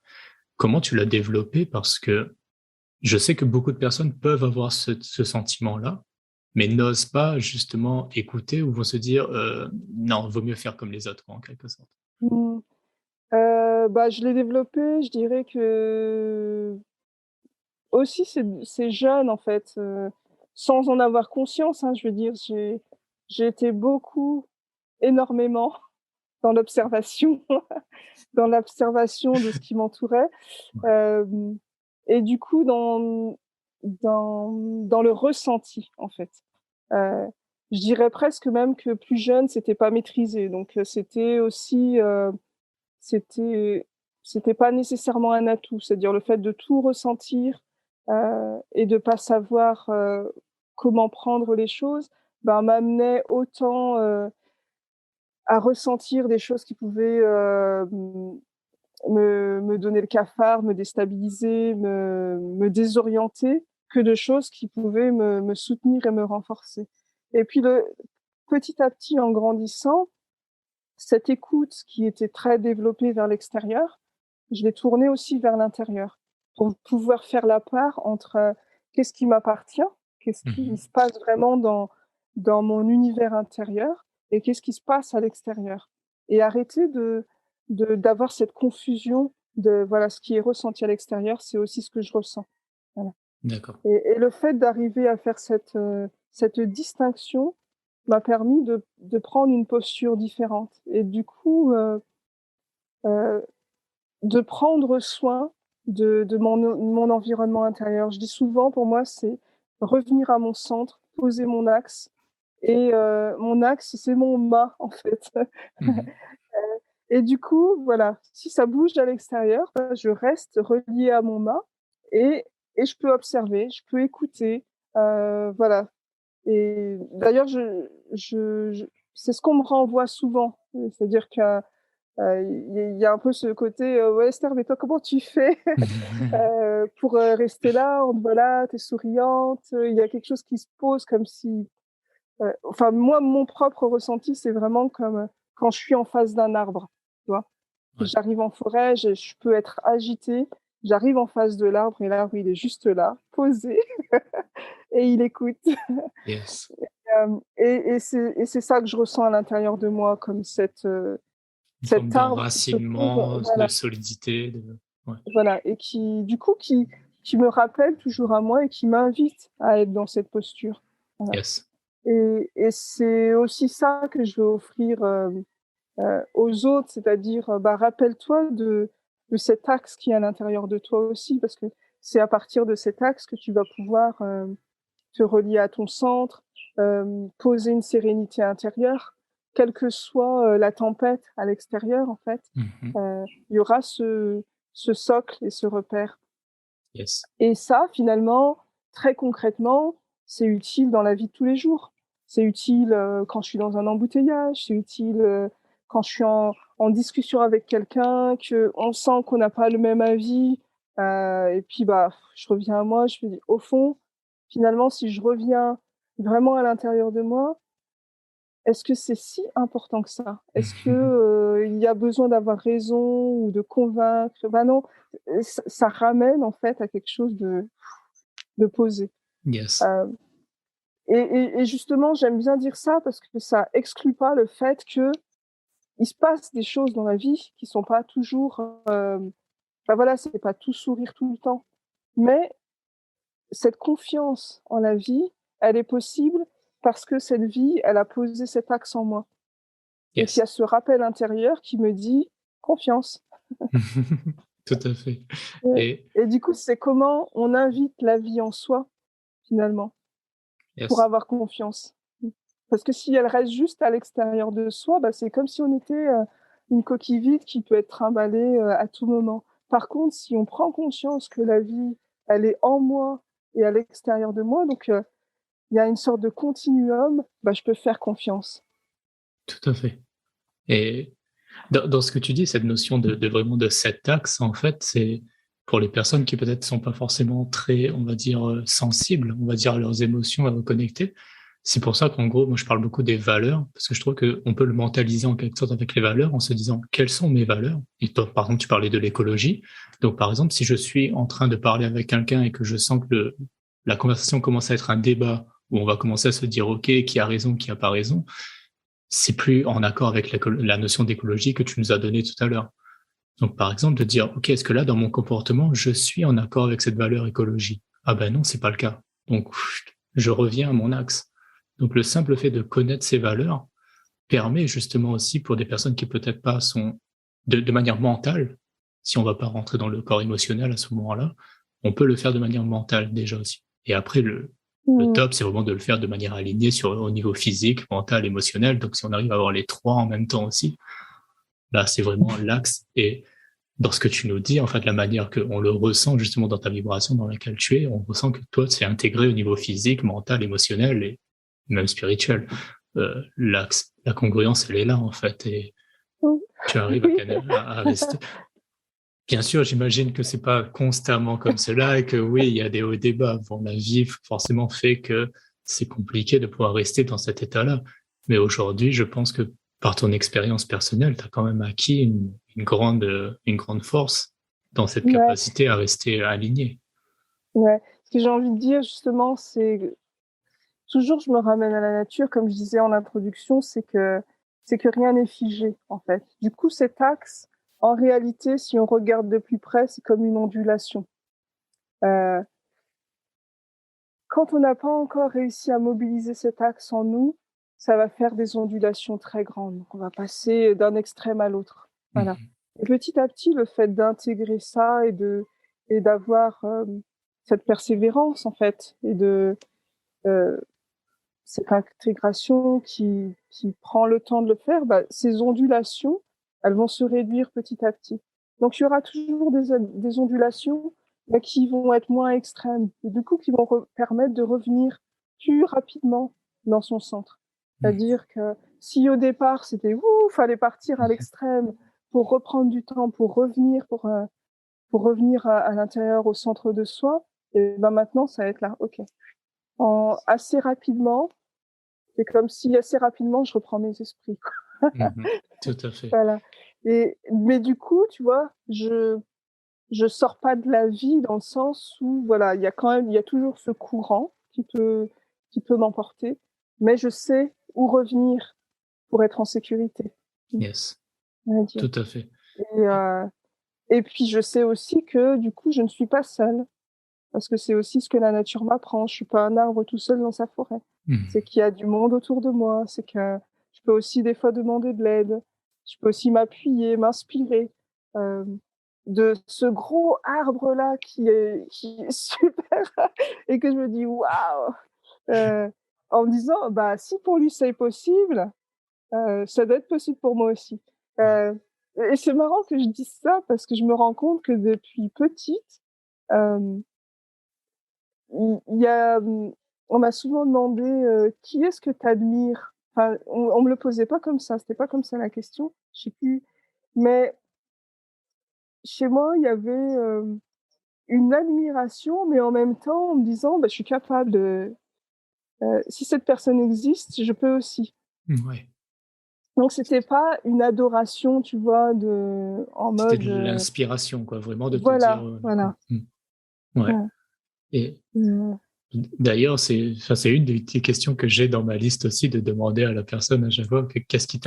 Comment tu l'as développé? Parce que je sais que beaucoup de personnes peuvent avoir ce sentiment-là, mais n'osent pas justement écouter ou vont se dire non, vaut mieux faire comme les autres, quoi, en quelque sorte. Mm. Bah, je l'ai développé, je dirais que aussi c'est jeune en fait, sans en avoir conscience, hein, je veux dire, j'ai été beaucoup, énormément dans l'observation, dans l'observation de ce qui m'entourait. Ouais. Euh, et du coup, dans le ressenti, en fait. Euh, je dirais presque même que plus jeune, c'était pas maîtrisé. Donc, c'était aussi, c'était, c'était pas nécessairement un atout. C'est-à-dire le fait de tout ressentir et de pas savoir comment prendre les choses, ben, m'amenait autant à ressentir des choses qui pouvaient me donner le cafard, me déstabiliser, me désorienter, que de choses qui pouvaient me soutenir et me renforcer. Et puis, petit à petit, en grandissant, cette écoute qui était très développée vers l'extérieur, je l'ai tournée aussi vers l'intérieur pour pouvoir faire la part entre qu'est-ce qui m'appartient, qu'est-ce qui Mhm. se passe vraiment dans mon univers intérieur et qu'est-ce qui se passe à l'extérieur. Et arrêter d'avoir cette confusion de voilà, ce qui est ressenti à l'extérieur, c'est aussi ce que je ressens. Voilà. D'accord. Et le fait d'arriver à faire cette distinction m'a permis de prendre une posture différente et du coup euh, de prendre soin de mon environnement intérieur. Je dis souvent, pour moi, c'est revenir à mon centre, poser mon axe. Et mon axe, c'est mon mât, en fait. Mhm. Et du coup, voilà, si ça bouge à l'extérieur, ben, je reste reliée à mon mât et, et je peux observer, je peux écouter. Voilà. Et d'ailleurs, c'est ce qu'on me renvoie souvent. C'est-à-dire que il y a un peu ce côté, ouais, Esther, mais toi, comment tu fais pour rester là? On te voit là, t'es souriante. Il y a quelque chose qui se pose comme si, enfin, moi, mon propre ressenti, c'est vraiment comme quand je suis en face d'un arbre, tu vois. Ouais. J'arrive en forêt, je peux être agitée. J'arrive en face de l'arbre et l'arbre, il est juste là, posé, et il écoute. Yes. Et c'est ça que je ressens à l'intérieur de moi, comme Une forme cet arbre qui se pose, d'enracinement, de voilà, solidité. Ouais. voilà, et du coup, qui me rappelle toujours à moi et qui m'invite à être dans cette posture. Voilà. Yes. Et c'est aussi ça que je veux offrir aux autres, c'est-à-dire, bah, rappelle-toi de cet axe qui est à l'intérieur de toi aussi, parce que c'est à partir de cet axe que tu vas pouvoir te relier à ton centre, poser une sérénité intérieure, quelle que soit la tempête à l'extérieur, en fait, Mhm. il y aura ce socle et ce repère. Yes. Et ça, finalement, très concrètement, c'est utile dans la vie de tous les jours. C'est utile quand je suis dans un embouteillage, c'est utile quand je suis en discussion avec quelqu'un, que on sent qu'on n'a pas le même avis. Et puis, bah, je reviens à moi, je me dis, au fond, finalement, si je reviens vraiment à l'intérieur de moi, est-ce que c'est si important que ça? Est-ce que il y a besoin d'avoir raison ou de convaincre? Ben non, ça ramène en fait à quelque chose de poser. Yes. Euh, et justement, j'aime bien dire ça parce que ça exclut pas le fait que il se passe des choses dans la vie qui sont pas toujours, ben voilà, c'est pas tout sourire tout le temps. Mais cette confiance en la vie, elle est possible parce que cette vie, elle a posé cet axe en moi. Et qu'il y Yes. a ce rappel intérieur qui me dit confiance. Tout à fait. Et, Et et du coup, c'est comment on invite la vie en soi, finalement, pour yes. avoir confiance. Parce que si elle reste juste à l'extérieur de soi, bah, c'est comme si on était une coquille vide qui peut être trimballée à tout moment. Par contre, si on prend conscience que la vie, elle est en moi et à l'extérieur de moi, donc il y a une sorte de continuum, bah, je peux faire confiance. Tout à fait. Et dans ce que tu dis, cette notion de vraiment de cet axe, en fait, c'est pour les personnes qui peut-être sont pas forcément très, on va dire, sensibles, on va dire, à leurs émotions, à reconnecter. C'est pour ça qu'en gros, moi, je parle beaucoup des valeurs, parce que je trouve qu'on peut le mentaliser en quelque sorte avec les valeurs, en se disant quelles sont mes valeurs. Et toi, par exemple, tu parlais de l'écologie. Donc, par exemple, si je suis en train de parler avec quelqu'un et que je sens que la conversation commence à être un débat où on va commencer à se dire, OK, qui a raison, qui a pas raison, c'est plus en accord avec la notion d'écologie que tu nous as donnée tout à l'heure. Donc, par exemple, de dire, OK, est-ce que là, dans mon comportement, je suis en accord avec cette valeur écologie? Ah ben non, c'est pas le cas. Donc, je reviens à mon axe. Donc, le simple fait de connaître ces valeurs permet justement aussi pour des personnes qui peut-être pas sont de manière mentale, si on va pas rentrer dans le corps émotionnel à ce moment-là, on peut le faire de manière mentale déjà aussi. Et après, le Mmh. top, c'est vraiment de le faire de manière alignée au niveau physique, mental, émotionnel. Donc, si on arrive à avoir les trois en même temps aussi, là, c'est vraiment l'axe. Et dans ce que tu nous dis, en fait, la manière qu'on le ressent justement dans ta vibration dans laquelle tu es, on ressent que toi, c'est intégré au niveau physique, mental, émotionnel et même spirituel. L'axe, la congruence, elle est là, en fait, et tu arrives Oui. à rester. Bien sûr, j'imagine que c'est pas constamment comme cela et que oui, il y a des hauts et des bas. Bon, la vie forcément fait que c'est compliqué de pouvoir rester dans cet état-là. Mais aujourd'hui, je pense que par ton expérience personnelle, tu as quand même acquis une grande force dans cette Ouais, capacité à rester aligné. ouais. Ce que j'ai envie de dire, justement, c'est toujours, je me ramène à la nature, comme je disais en introduction, c'est que rien n'est figé, en fait. Du coup, cet axe, en réalité, si on regarde de plus près, c'est comme une ondulation. Euh, Quand on n'a pas encore réussi à mobiliser cet axe en nous, ça va faire des ondulations très grandes. Donc, on va passer d'un extrême à l'autre. Voilà. Mhm. Et petit à petit, le fait d'intégrer ça et d'avoir cette persévérance, en fait, et de euh, cette intégration qui prend le temps de le faire, bah, ces ondulations, elles vont se réduire petit à petit. Donc, il y aura toujours des ondulations mais qui vont être moins extrêmes et du coup qui vont permettre de revenir plus rapidement dans son centre. C'est-à-dire que si au départ c'était fallait partir à l'extrême pour reprendre du temps, pour revenir à l'intérieur, au centre de soi, et ben maintenant ça va être là, ok. Assez rapidement, c'est comme si assez rapidement je reprends mes esprits. Mhm. Tout à fait. Voilà. Mais du coup, tu vois, je sors pas de la vie dans le sens où voilà, il y a toujours ce courant qui peut m'emporter, mais je sais où revenir pour être en sécurité, Yes. on va dire. Tout à fait. Et, euh, et puis je sais aussi que du coup, je ne suis pas seule, parce que c'est aussi ce que la nature m'apprend. Je suis pas un arbre tout seul dans sa forêt. C'est Mhm. qu'il y a du monde autour de moi. C'est que je peux aussi des fois demander de l'aide. Je peux aussi m'appuyer, m'inspirer euh, de ce gros arbre là qui est super et que je me dis waouh, euh, en me disant bah si pour lui c'est possible, ça doit être possible pour moi aussi. Euh, et c'est marrant que je dise ça parce que je me rends compte que depuis petite, euh, il y a, on m'a souvent demandé qui est-ce que tu admires. Enfin, on me le posait pas comme ça, c'était pas comme ça la question. Je sais plus. Mais chez moi, il y avait une admiration, mais en même temps en me disant, bah, je suis capable de. Si cette personne existe, je peux aussi. Ouais. Donc c'était pas une adoration, tu vois, en C'était mode de l'inspiration, quoi, vraiment de te dire, voilà, voilà. ouais. Ouais. Et Mmh. d'ailleurs, c'est une des questions que j'ai dans ma liste aussi, de demander à la personne à chaque fois qu'est-ce qui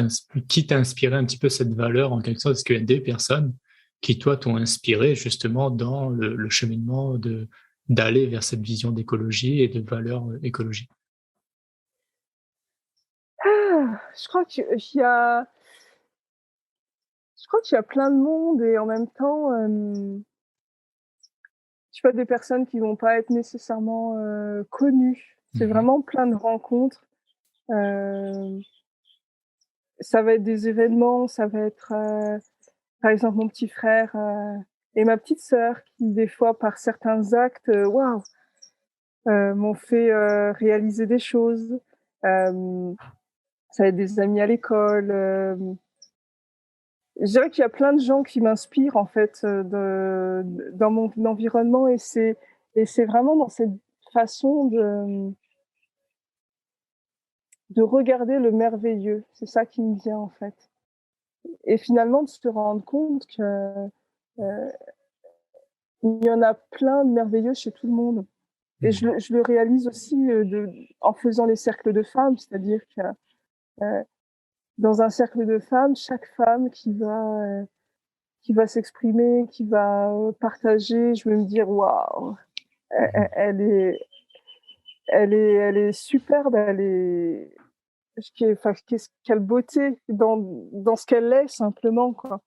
t'a inspiré un petit peu cette valeur en quelque sorte. Est-ce qu'il y a des personnes qui, toi, t'ont inspiré justement dans le cheminement d'aller vers cette vision d'écologie et de valeurs écologiques? Ah! Je crois qu'il y a plein de monde et en même temps, je sais pas, des personnes qui vont pas être nécessairement, connues. C'est Mhm. vraiment plein de rencontres. Hem, Ça va être des événements, ça va être, par exemple, mon petit frère, et ma petite sœur qui, des fois, par certains actes, waouh, m'ont fait, réaliser des choses. Hem, Ça va être des amis à l'école, je dirais qu'il y a plein de gens qui m'inspirent, en fait, dans mon environnement et c'est vraiment dans cette façon de regarder le merveilleux. C'est ça qui me vient, en fait, et finalement de se rendre compte que, il y en a plein de merveilleux chez tout le monde. Et Mhm. je le réalise aussi, en faisant les cercles de femmes, c'est-à-dire que, heu, dans un cercle de femmes, chaque femme qui va s'exprimer, qui va, partager, je vais me dire: «Waouh, Mhm. elle est superbe, elle est enfin, quelle beauté dans ce qu'elle est simplement, quoi».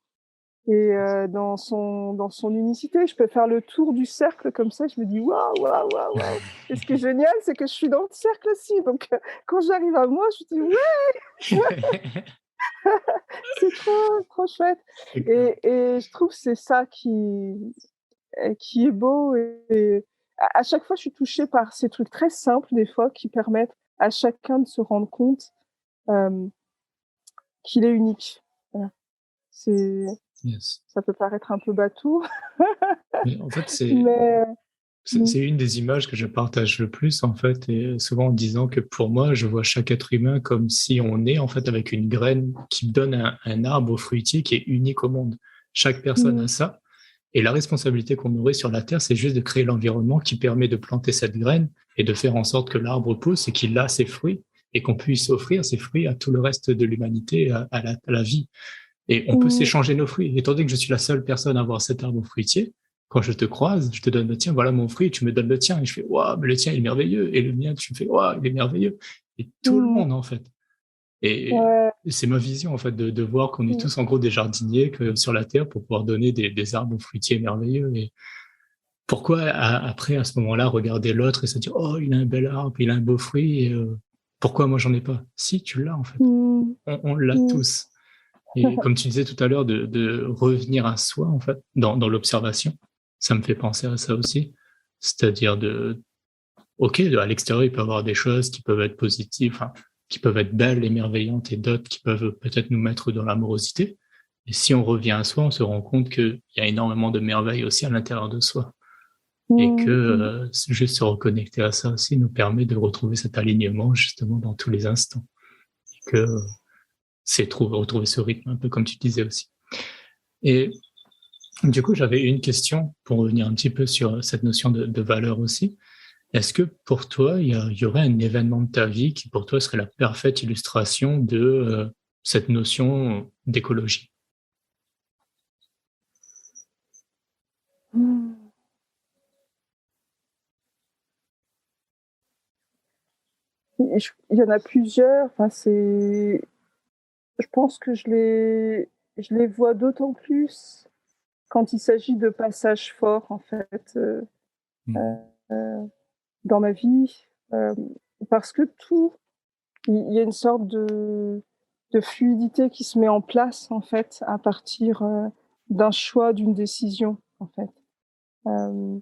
Et dans son unicité, je peux faire le tour du cercle comme ça, je me dis: «Waouh, waouh, waouh, waouh», et ce qui est génial, c'est que je suis dans le cercle aussi, donc quand j'arrive à moi, je dis: «Ouais, c'est trop, trop chouette», et je trouve que c'est ça qui est beau, et à chaque fois, je suis touchée par ces trucs très simples, des fois, qui permettent à chacun de se rendre compte, hem, qu'il est unique. Voilà, c'est Yes. ça peut paraître un peu bateau, Mais en fait, mais mmh, c'est une des images que je partage le plus, en fait, et souvent en disant que pour moi, je vois chaque être humain comme si on est, en fait, avec une graine qui donne un arbre fruitier qui est unique au monde. Chaque personne a mmh, ça. Et la responsabilité qu'on aurait sur la Terre, c'est juste de créer l'environnement qui permet de planter cette graine et de faire en sorte que l'arbre pousse et qu'il a ses fruits et qu'on puisse offrir ces fruits à tout le reste de l'humanité, à la vie. Et on peut mmh, s'échanger nos fruits. Étant donné que je suis la seule personne à avoir cet arbre fruitier, quand je te croise, je te donne le tien, voilà mon fruit, tu me donnes le tien. Et je fais, waouh, mais le tien, il est merveilleux. Et le mien, tu me fais, waouh, il est merveilleux. Et tout le mmh, monde, en fait. Et ouais, c'est ma vision, en fait, de voir qu'on est mmh, tous, en gros, des jardiniers que, sur la Terre pour pouvoir donner des arbres fruitiers merveilleux. Et pourquoi, après, à ce moment-là, regarder l'autre et se dire, oh, il a un bel arbre, il a un beau fruit, et pourquoi moi, j'en ai pas? Si, tu l'as, en fait. mmh, On l'a mmh, tous. Et comme tu disais tout à l'heure, de revenir à soi, en fait, dans l'observation, ça me fait penser à ça aussi. C'est-à-dire ok, à l'extérieur, il peut y avoir des choses qui peuvent être positives, enfin, qui peuvent être belles et merveillantes, et d'autres qui peuvent peut-être nous mettre dans l'amorosité. Et si on revient à soi, on se rend compte qu'il y a énormément de merveilles aussi à l'intérieur de soi. Et que mmh, mmh. juste se reconnecter à ça aussi nous permet de retrouver cet alignement justement dans tous les instants. Et que c'est retrouver ce rythme, un peu comme tu disais aussi. Et du coup, j'avais une question pour revenir un petit peu sur cette notion de valeur aussi. Est-ce que pour toi, il y aurait un événement de ta vie qui pour toi serait la parfaite illustration de cette notion d'écologie? Mmh. Il y en a plusieurs, enfin, je pense que je les vois d'autant plus quand il s'agit de passages forts, en fait, Mhm. heu, dans ma vie, parce que il y a une sorte de fluidité qui se met en place, en fait, à partir, d'un choix, d'une décision, en fait. Hem,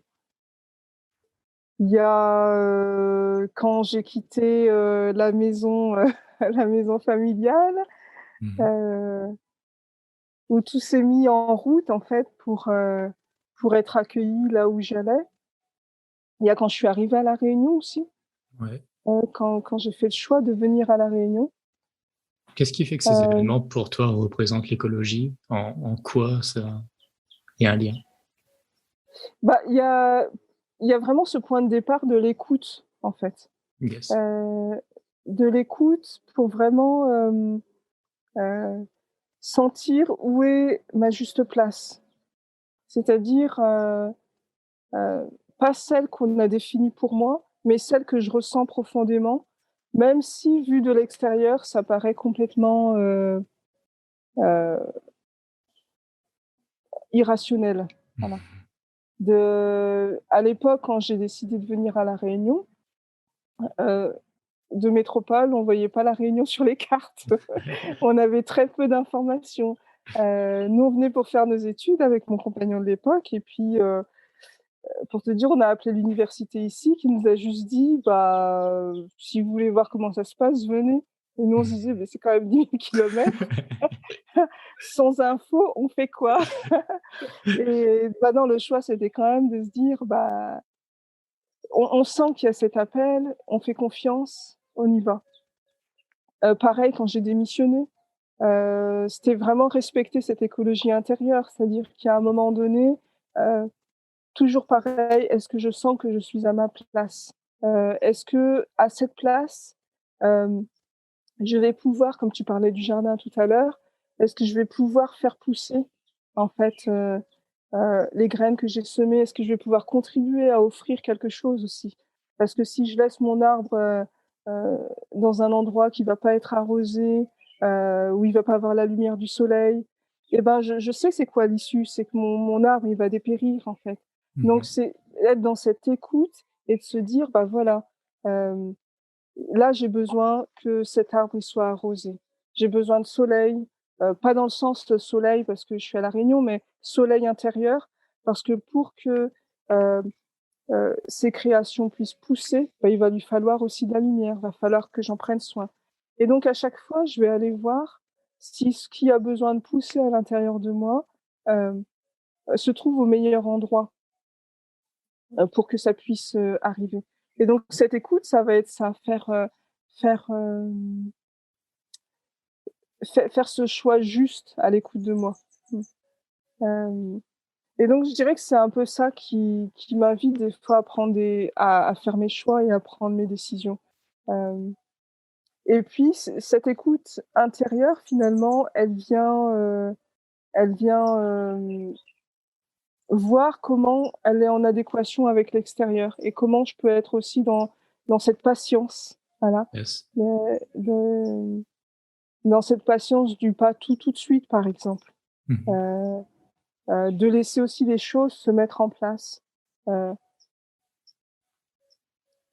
il y a, quand j'ai quitté, la maison, la maison familiale, Mhm. heu, où tout s'est mis en route, en fait, pour être accueilli là où j'allais. Il y a quand je suis arrivée à La Réunion aussi, Ouais. quand j'ai fait le choix de venir à La Réunion. Qu'est-ce qui fait que ces Heu, événements pour toi représentent l'écologie? En quoi ça il y a un lien? Bah, il y a vraiment ce point de départ de l'écoute, en fait. Yes. De l'écoute pour vraiment sentir où est ma juste place. C'est-à-dire pas celle qu'on a définie pour moi, mais celle que je ressens profondément, même si vu de l'extérieur, ça paraît complètement euh, irrationnel. Voilà. À l'époque, quand j'ai décidé de venir à La Réunion, de métropole, on voyait pas La Réunion sur les cartes. On avait très peu d'informations. Nous, on venait pour faire nos études avec mon compagnon de l'époque, et puis pour te dire, on a appelé l'université ici, qui nous a juste dit, bah, si vous voulez voir comment ça se passe, venez. Et nous, on se disait, mais c'est quand même 10 000 kilomètres. Sans info, on fait quoi? Et bah non, le choix, c'était quand même de se dire, bah, on sent qu'il y a cet appel, on fait confiance, on y va. Pareil, quand j'ai démissionné, c'était vraiment respecter cette écologie intérieure, c'est-à-dire qu'à un moment donné, toujours pareil, est-ce que je sens que je suis à ma place? Est-ce que à cette place, je vais pouvoir, comme tu parlais du jardin tout à l'heure, est-ce que je vais pouvoir faire pousser en fait les graines que j'ai semées? Est-ce que je vais pouvoir contribuer à offrir quelque chose aussi? Parce que si je laisse mon arbre euh, dans un endroit qui va pas être arrosé, où il va pas avoir la lumière du soleil, eh ben je sais c'est quoi l'issue, c'est que mon arbre il va dépérir en fait. Donc c'est être dans cette écoute et de se dire bah voilà. Là, j'ai besoin que cet arbre il soit arrosé. J'ai besoin de soleil, pas dans le sens de soleil parce que je suis à La Réunion, mais soleil intérieur, parce que pour que euh, ces créations puissent pousser, bah, il va lui falloir aussi de la lumière, il va falloir que j'en prenne soin. Et donc, à chaque fois, je vais aller voir si ce qui a besoin de pousser à l'intérieur de moi euh, se trouve au meilleur endroit pour que ça puisse arriver. Et donc, cette écoute, ça va être ça, faire faire ce choix juste à l'écoute de moi. Euh, et donc, je dirais que c'est un peu ça qui m'invite des fois à à faire mes choix et à prendre mes décisions. Euh, et puis, cette écoute intérieure, finalement, elle vient voir comment elle est en adéquation avec l'extérieur et comment je peux être aussi dans cette patience. Voilà. Yes. Dans cette patience du pas tout de suite, par exemple. De laisser aussi les choses se mettre en place. Euh,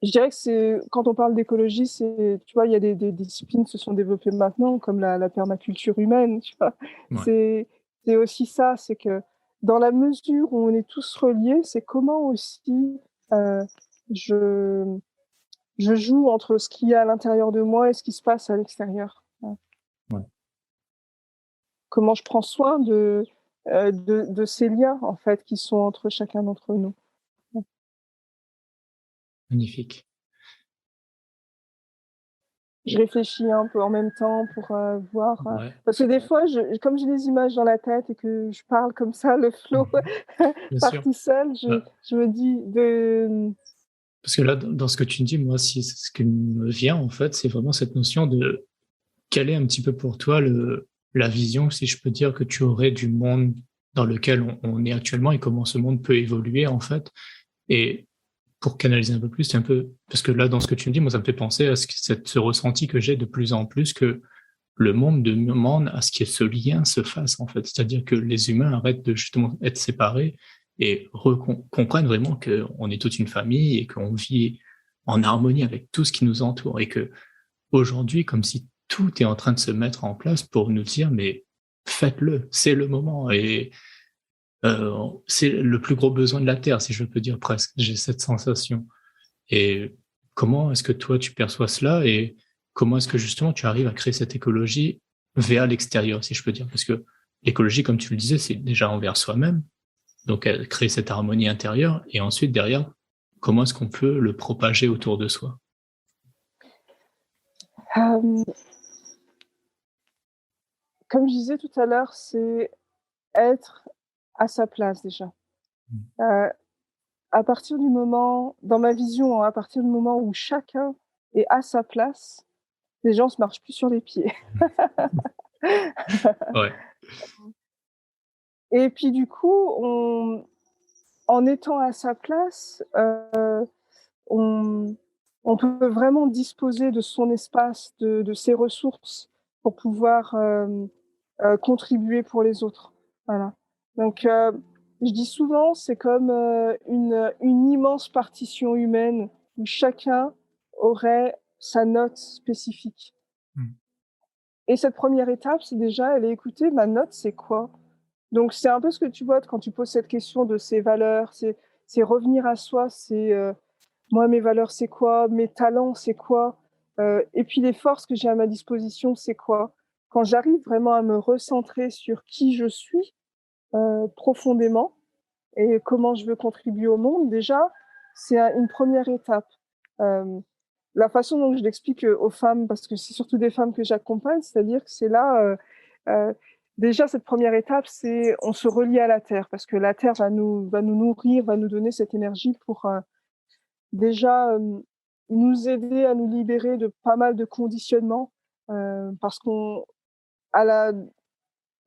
je dirais que c'est quand on parle d'écologie, tu vois, il y a des disciplines qui se sont développées maintenant, comme la permaculture humaine. Tu vois, Ouais. c'est aussi ça, c'est que dans la mesure où on est tous reliés, c'est comment aussi euh, je je joue entre ce qu'il y a à l'intérieur de moi et ce qui se passe à l'extérieur. Ouais. Comment je prends soin de ces liens en fait qui sont entre chacun d'entre nous. Magnifique. Je réfléchis un peu en même temps pour voir. Ouais. Parce que des fois, comme j'ai des images dans la tête et que je parle comme ça, le flow Bien part sûr. tout seul, Bah, je me dis de. parce que là, dans ce que tu dis, moi, si ce qui me vient, en fait, c'est vraiment cette notion de quelle est un petit peu pour toi la vision, si je peux dire, que tu aurais du monde dans lequel on est actuellement et comment ce monde peut évoluer, en fait. Et pour canaliser un peu plus, c'est un peu, parce que là, dans ce que tu me dis, moi, ça me fait penser à ce ressenti que j'ai de plus en plus que le monde demande à ce que ce lien se fasse, en fait. C'est-à-dire que les humains arrêtent de justement être séparés et comprennent vraiment qu'on est toute une famille et qu'on vit en harmonie avec tout ce qui nous entoure et que aujourd'hui, comme si tout est en train de se mettre en place pour nous dire, mais faites-le, c'est le moment et c'est le plus gros besoin de la Terre, si je peux dire presque. J'ai cette sensation. Et comment est-ce que toi, tu perçois cela et comment est-ce que justement tu arrives à créer cette écologie vers l'extérieur, si je peux dire? Parce que l'écologie, comme tu le disais, c'est déjà envers soi-même, donc créer cette harmonie intérieure et ensuite derrière, comment est-ce qu'on peut le propager autour de soi? Euh, Comme je disais tout à l'heure, c'est être à sa place déjà. Euh, à partir du moment dans ma vision, hein, à partir du moment où chacun est à sa place, les gens se marchent plus sur les pieds. Ouais, Et puis du coup, en étant à sa place, on on peut vraiment disposer de son espace, de ses ressources pour pouvoir, contribuer pour les autres. Voilà. Donc je dis souvent, c'est comme, une immense partition humaine où chacun aurait sa note spécifique. mmh, Et cette première étape, c'est déjà aller écouter ma note, c'est quoi? Donc c'est un peu ce que tu vois quand tu poses cette question de ses valeurs, c'est revenir à soi, c'est, moi mes valeurs c'est quoi? Mes talents c'est quoi? Et puis les forces que j'ai à ma disposition c'est quoi? Quand j'arrive vraiment à me recentrer sur qui je suis, profondément et comment je veux contribuer au monde, déjà, c'est une première étape. Hem, la façon dont je l'explique, aux femmes, parce que c'est surtout des femmes que j'accompagne, c'est-à-dire que c'est là, heu, déjà cette première étape, c'est on se relie à la terre parce que la terre va nous nourrir, va nous donner cette énergie pour, déjà, nous aider à nous libérer de pas mal de conditionnements, parce qu'on à la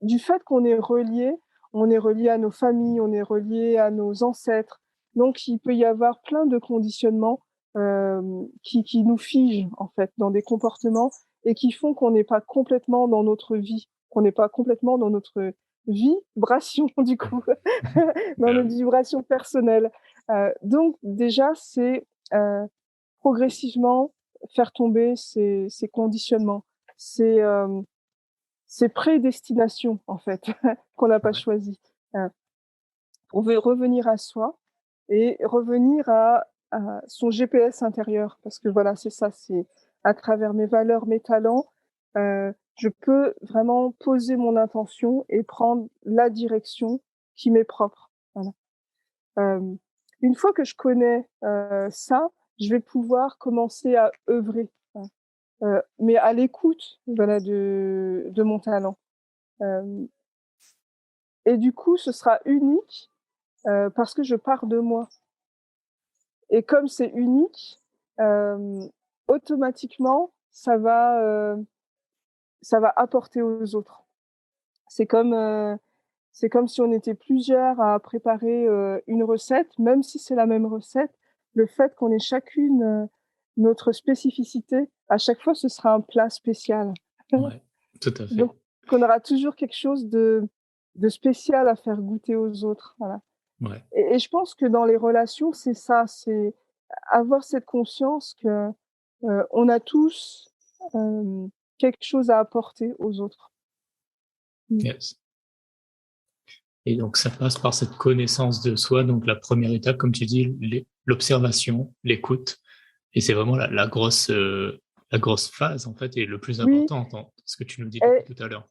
du fait qu'on est relié, on est relié à nos familles, on est relié à nos ancêtres. Donc il peut y avoir plein de conditionnements, qui nous figent, en fait, dans des comportements et qui font qu'on n'est pas complètement dans notre vie, qu'on n'est pas complètement dans notre vibration du mmh. coup, dans Bah, notre oui, vibration personnelle. Donc déjà, c'est, progressivement faire tomber ces conditionnements. C'est, ces prédestinations, en fait, qu'on n'a pas ouais, choisies. Heu, on veut revenir à soi et revenir à son GPS intérieur parce que voilà, c'est ça, c'est à travers mes valeurs, mes talents, je peux vraiment poser mon intention et prendre la direction qui m'est propre. Voilà. Hem, une fois que je connais, ça, je vais pouvoir commencer à œuvrer, voilà, mais à l'écoute, voilà, de mon talent. Hem Et du coup, ce sera unique, parce que je pars de moi et comme c'est unique, hem, automatiquement, ça va apporter aux autres. C'est comme, heu, c'est comme si on était plusieurs à préparer, une recette, même si c'est la même recette, le fait qu'on ait chacune, notre spécificité, à chaque fois, ce sera un plat spécial. ouais, tout à Donc fait. on aura toujours quelque chose de spécial à faire goûter aux autres, voilà. Ouais. Et je pense que dans les relations, c'est ça, c'est avoir cette conscience que, on a tous, quelque chose à apporter aux autres. Mmh. Yes. Et donc ça passe par cette connaissance de soi, donc la première étape, comme tu dis, l'observation, l'écoute et c'est vraiment la grosse phase, en fait et le plus Oui important dans ce que tu nous dis depuis et tout à l'heure.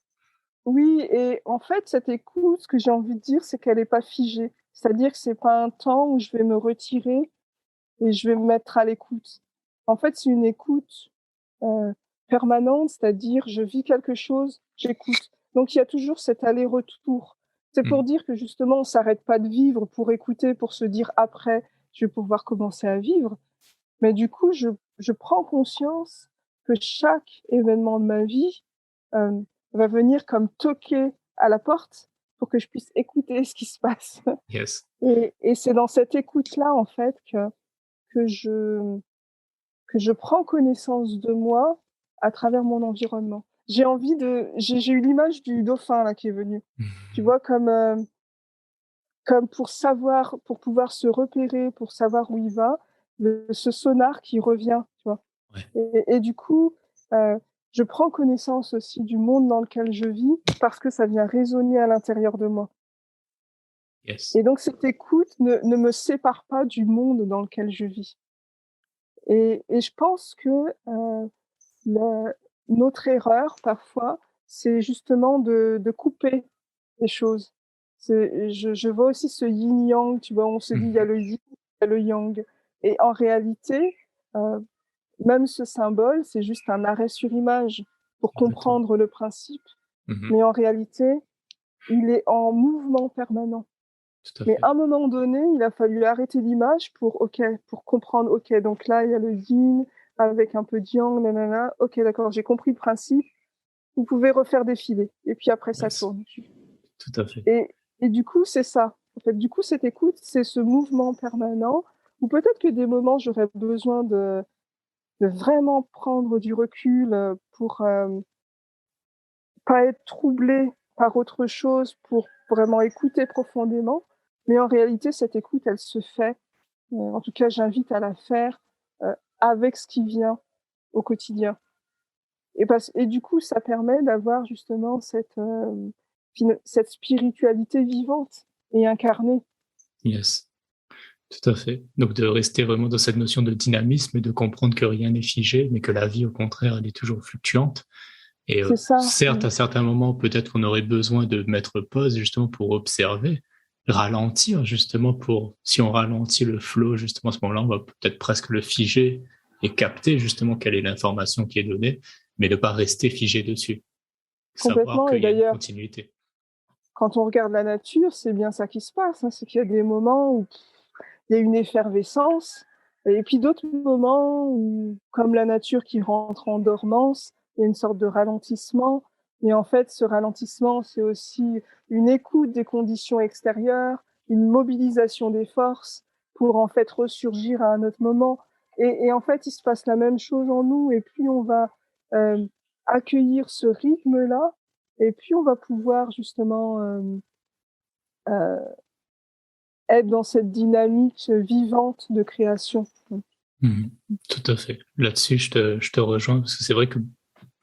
oui et en fait, cette écoute, ce que j'ai envie de dire, c'est qu'elle est pas figée. C'est-à-dire que c'est pas un temps où je vais me retirer et je vais me mettre à l'écoute. En fait, c'est une écoute, heu, permanente, c'est-à-dire je vis quelque chose, j'écoute. Donc il y a toujours cet aller-retour. C'est pour Mmh. dire que justement on s'arrête pas de vivre pour écouter, pour se dire: «Après, je vais pouvoir commencer à vivre». Mais du coup, je prends conscience que chaque événement de ma vie, hem, va venir comme toquer à la porte pour que je puisse écouter ce qui se passe. Yes. Et c'est dans cette écoute-là, en fait, que je que je prends connaissance de moi à travers mon environnement. J'ai eu l'image du dauphin là qui est venu. Tu vois? Comme pour pouvoir se repérer, pour savoir où il va, ce sonar qui revient, tu vois? Ouais. Et du coup, heu, je prends connaissance aussi du monde dans lequel je vis parce que ça vient résonner à l'intérieur de moi. Yes. Et donc cette écoute ne me sépare pas du monde dans lequel je vis. Et je pense que, Le notre erreur parfois, c'est justement de couper les choses. Je vois aussi ce yin-yang, tu vois? On se dit: «Il y a Mmh. le yin, il y a le yang» et en réalité, heu, même ce symbole, c'est juste un arrêt sur image pour Exactement. comprendre le principe, Mmh. mais en réalité, il est en mouvement permanent. tout à Mais fait. à un moment donné, il a fallu arrêter l'image pour comprendre, OK, donc là, il y a le yin avec un peu de yang, nanana. OK, d'accord, j'ai compris le principe. Vous pouvez refaire défiler. Et puis après, ça Yes, tourne. tout à fait. Et, et du coup, c'est ça. En fait, du coup, cette écoute, c'est ce mouvement permanent où peut-être que des moments, j'aurais besoin de vraiment prendre du recul pour pas être troublée par autre chose, pour vraiment écouter profondément. Mais en réalité, cette écoute, elle se fait. En tout cas, j'invite à la faire avec ce qui vient au quotidien. Et du coup, ça permet d'avoir justement cette spiritualité vivante et incarnée. Yes, tout à fait. Donc de rester vraiment dans cette notion de dynamisme et de comprendre que rien n'est figé, mais que la vie, au contraire, elle est toujours fluctuante. Et C'est ça. certes, à certains moments, peut-être qu'on aurait besoin de mettre pause justement pour observer, ralentir justement pour, si on ralentit le flow, justement, à ce moment-là, on va peut-être presque le figer et capter justement quelle est l'information qui est donnée, mais ne pas rester figé dessus. Savoir Complètement. Et qu'il y a une d'ailleurs, continuité. quand on regarde la nature, c'est bien ça qui se passe. C'est qu'il y a des moments où il y a une effervescence, et puis d'autres moments où, comme la nature qui rentre en dormance, il y a une sorte de ralentissement. Et en fait, ce ralentissement, c'est aussi une écoute des conditions extérieures, une mobilisation des forces pour en fait ressurgir à un autre moment. Et en fait, il se passe la même chose en nous. Et plus on va euh, accueillir ce rythme-là, et puis on va pouvoir justement euh, être dans cette dynamique vivante de création. Mhm. Tout à fait. Là-dessus, je te rejoins parce que c'est vrai que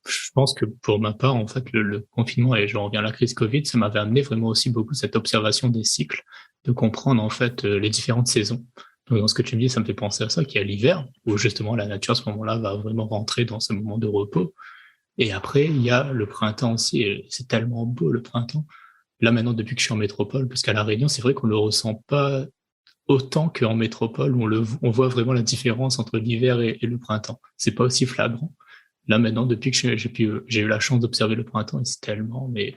je pense que pour ma part, en fait, le confinement et je reviens à la crise Covid, ça m'avait amené vraiment aussi beaucoup cette observation des cycles, de comprendre en fait les différentes saisons. Donc, dans ce que tu me dis, ça me fait penser à ça, qu'il y a l'hiver, où justement la nature à ce moment-là va vraiment rentrer dans ce moment de repos. Et après, il y a le printemps aussi, et c'est tellement beau le printemps. Là maintenant, depuis que je suis en métropole, parce qu'à La Réunion, c'est vrai qu'on le ressent pas autant qu'en métropole, où on voit vraiment la différence entre l'hiver et le printemps. C'est pas aussi flagrant. Là maintenant, depuis que j'ai eu la chance d'observer le printemps, et c'est tellement, mais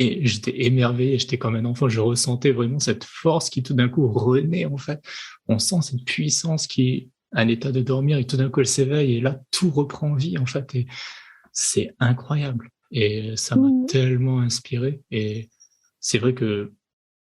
et j'étais émerveillé, j'étais comme un enfant, je ressentais vraiment cette force qui tout d'un coup renaît en fait. On sent cette puissance qui est un état de dormir et tout d'un coup elle s'éveille et là tout reprend vie en fait et c'est incroyable. Et ça m'a Mmh. tellement inspiré et c'est vrai que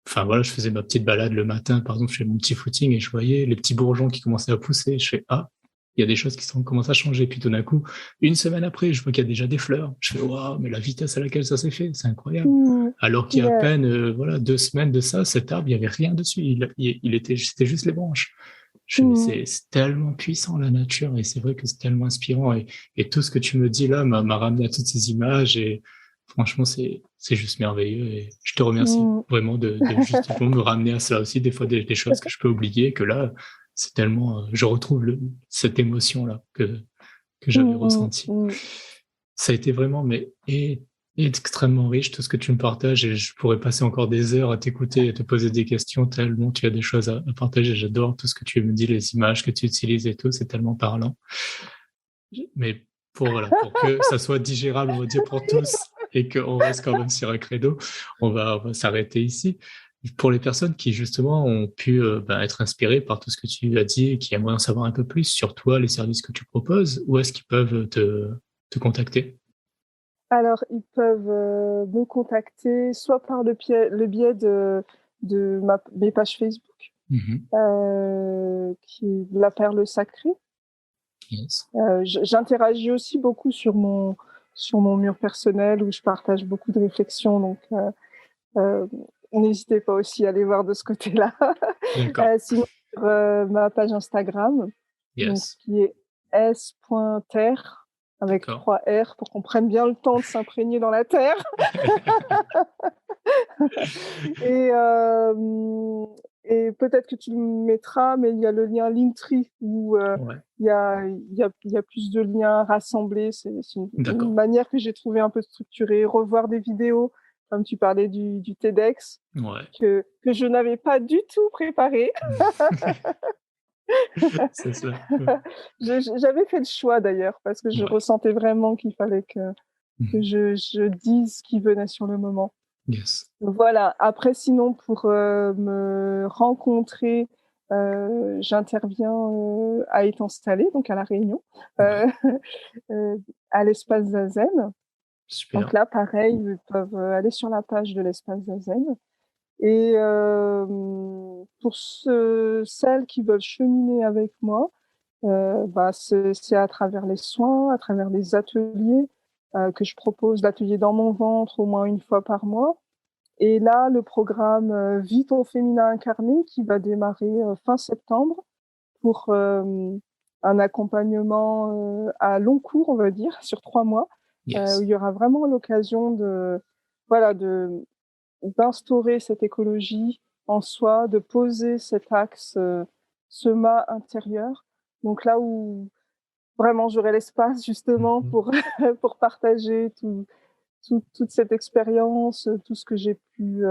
enfin voilà, je faisais ma petite balade le matin, par exemple, je fais mon petit footing et je voyais les petits bourgeons qui commençaient à pousser. Je fais ah, il y a des choses commencent à changer. Puis tout d'un coup, une semaine après, je vois qu'il y a déjà des fleurs. Je fais waouh, mais la vitesse à laquelle ça s'est fait, c'est incroyable. Mmh. Alors qu'il y a à Ouais. peine voilà 2 semaines de ça, cet arbre, il y avait rien dessus. C'était juste les branches. Je fais mais Mmh. c'est tellement puissant la nature et c'est vrai que c'est tellement inspirant et tout ce que tu me dis là m'a ramené à toutes ces images et franchement c'est juste merveilleux et je te remercie Mmh. vraiment de justement me ramener à cela aussi des fois des choses que je peux oublier que là c'est tellement je retrouve cette émotion là que j'avais Mmh. ressentie. Mmh. Ça a été vraiment extrêmement riche tout ce que tu me partages et je pourrais passer encore des heures à t'écouter et te poser des questions tellement tu as des choses à partager. J'adore tout ce que tu me dis, les images que tu utilises et tout, c'est tellement parlant. Mais voilà, pour que ça soit digérable, on va dire pour tous et qu'on reste quand même sur un credo, on va s'arrêter ici. Pour les personnes qui justement ont pu être inspirées par tout ce que tu as dit et qui aimeraient en savoir un peu plus sur toi, les services que tu proposes, où est-ce qu'ils peuvent te contacter? Alors, ils peuvent me contacter soit par le biais de mes pages Facebook, Mhm. qui est La Perle Sacrée. Yes. J'interagis aussi beaucoup sur mon mur personnel où je partage beaucoup de réflexions. Donc, euh, n'hésitez pas aussi à aller voir de ce côté-là. D'accord. Sinon, sur ma page Instagram, donc Yes. qui est s.terre avec D'accord. 3 R pour qu'on prenne bien le temps de s'imprégner dans la terre. Et, et peut-être que tu le mettras, mais il y a le lien Linktree où Ouais. il y a plus de liens rassemblés. C'est une D'accord. manière que j'ai trouvé un peu structurée. Revoir des vidéos, comme tu parlais du TEDx, Ouais. que je n'avais pas du tout préparé. C'est ça. Ouais. J'avais fait le choix d'ailleurs, parce que je Ouais. ressentais vraiment qu'il fallait que Mhm. je dise ce qui venait sur le moment. Yes. Voilà. Après, sinon, pour me rencontrer, j'interviens à Étang-Salé, donc à La Réunion, Ouais. euh, euh, à l'espace Zazen. Donc Super. là, pareil, ils peuvent aller sur la page de l'espace Zazen. Et pour celles qui veulent cheminer avec moi, c'est à travers les soins, à travers les ateliers que je propose, l'atelier dans mon ventre au moins une fois par mois. Et là, le programme Vie ton féminin incarné qui va démarrer fin septembre pour un accompagnement à long cours, on va dire, sur 3 mois, où Yes. il y aura vraiment l'occasion voilà, d'instaurer cette écologie en soi, de poser cet axe ce mât intérieur. Donc là où vraiment j'aurai l'espace justement Mhm. pour pour partager toute cette expérience, tout ce que j'ai pu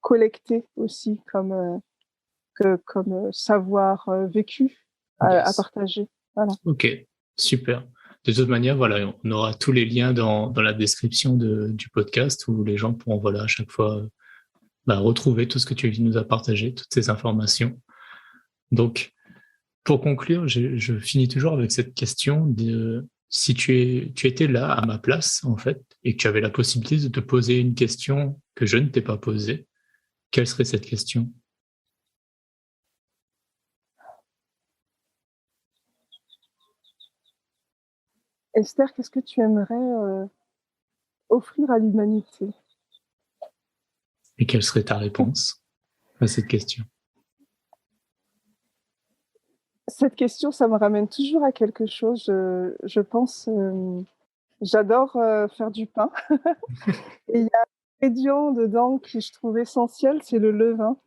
collecter aussi comme savoir vécu à Yes. partager. Voilà. Ok, super. De toute manière, voilà, on aura tous les liens dans la description du podcast où les gens pourront, voilà, à chaque fois retrouver tout ce que tu nous as partagé, toutes ces informations. Donc, pour conclure, je finis toujours avec cette question de si tu étais là à ma place, en fait, et que tu avais la possibilité de te poser une question que je ne t'ai pas posée, quelle serait cette question? Esther, qu'est-ce que tu aimerais offrir à l'humanité? Et quelle serait ta réponse à cette question? Cette question, ça me ramène toujours à quelque chose. Je pense, j'adore faire du pain. Et il y a un ingrédient dedans que je trouve essentiel, c'est le levain.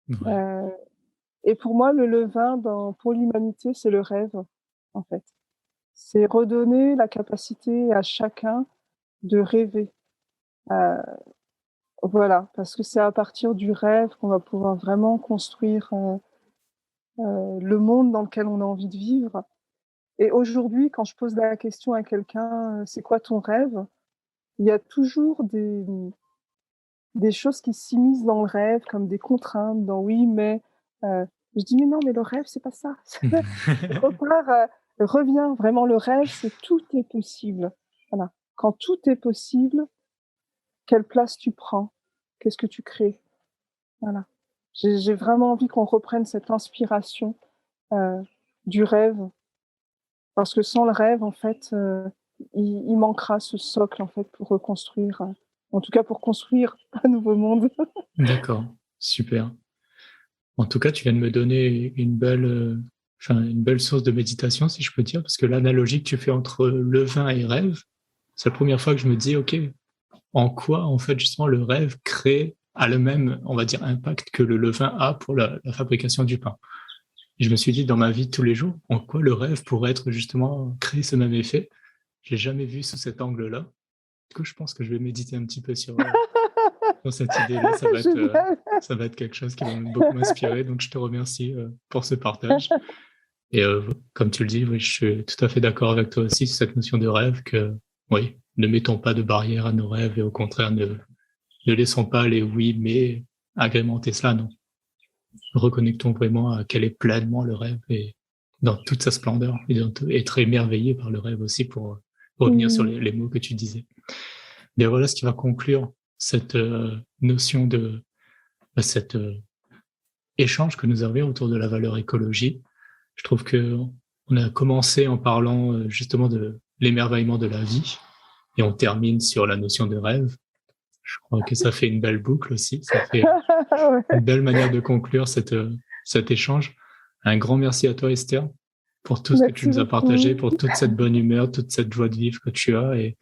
Ouais. Euh, et pour moi, le levain, pour l'humanité, c'est le rêve, en fait. C'est redonner la capacité à chacun de rêver. Euh, voilà, parce que c'est à partir du rêve qu'on va pouvoir vraiment construire le monde dans lequel on a envie de vivre. Et aujourd'hui, quand je pose la question à quelqu'un, c'est quoi ton rêve? Il y a toujours des choses qui s'immiscent dans le rêve, comme des contraintes, dans oui, mais je dis mais non, mais le rêve, c'est pas ça. Repars, reviens, vraiment, le rêve, c'est tout est possible. Voilà. Quand tout est possible, quelle place tu prends? Qu'est-ce que tu crées? Voilà. J'ai vraiment envie qu'on reprenne cette inspiration euh, du rêve, parce que sans le rêve, en fait, il manquera ce socle, en fait, pour reconstruire, en tout cas pour construire un nouveau monde. D'accord, super. En tout cas, tu viens de me donner une belle source de méditation, si je peux dire, parce que l'analogie que tu fais entre levain et rêve, c'est la première fois que je me dis, OK, en quoi, en fait, justement, le rêve a le même, on va dire, impact que le levain a pour la fabrication du pain. Et je me suis dit, dans ma vie de tous les jours, en quoi le rêve pourrait être, justement, créer ce même effet. Je l'ai jamais vu sous cet angle-là. Du coup, je pense que je vais méditer un petit peu sur cette idée-là. Génial. Ça va être quelque chose qui va beaucoup m'inspirer. Donc, je te remercie pour ce partage. Et comme tu le dis, oui, je suis tout à fait d'accord avec toi aussi sur cette notion de rêve que, oui, ne mettons pas de barrière à nos rêves et au contraire, ne laissons pas les oui, mais agrémenter cela, non. Reconnectons vraiment à quel est pleinement le rêve et dans toute sa splendeur et être émerveillé par le rêve aussi pour revenir sur les mots que tu disais. Et voilà ce qui va conclure cette notion de cet échange que nous avions autour de la valeur écologie. Je trouve que on a commencé en parlant justement de l'émerveillement de la vie et on termine sur la notion de rêve. Je crois que ça fait une belle boucle aussi. Ça fait une Ouais. belle manière de conclure cet échange. Un grand merci à toi, Esther, pour tout ce que tu Merci nous as partagé, beaucoup. pour toute cette bonne humeur, toute cette joie de vivre que tu as et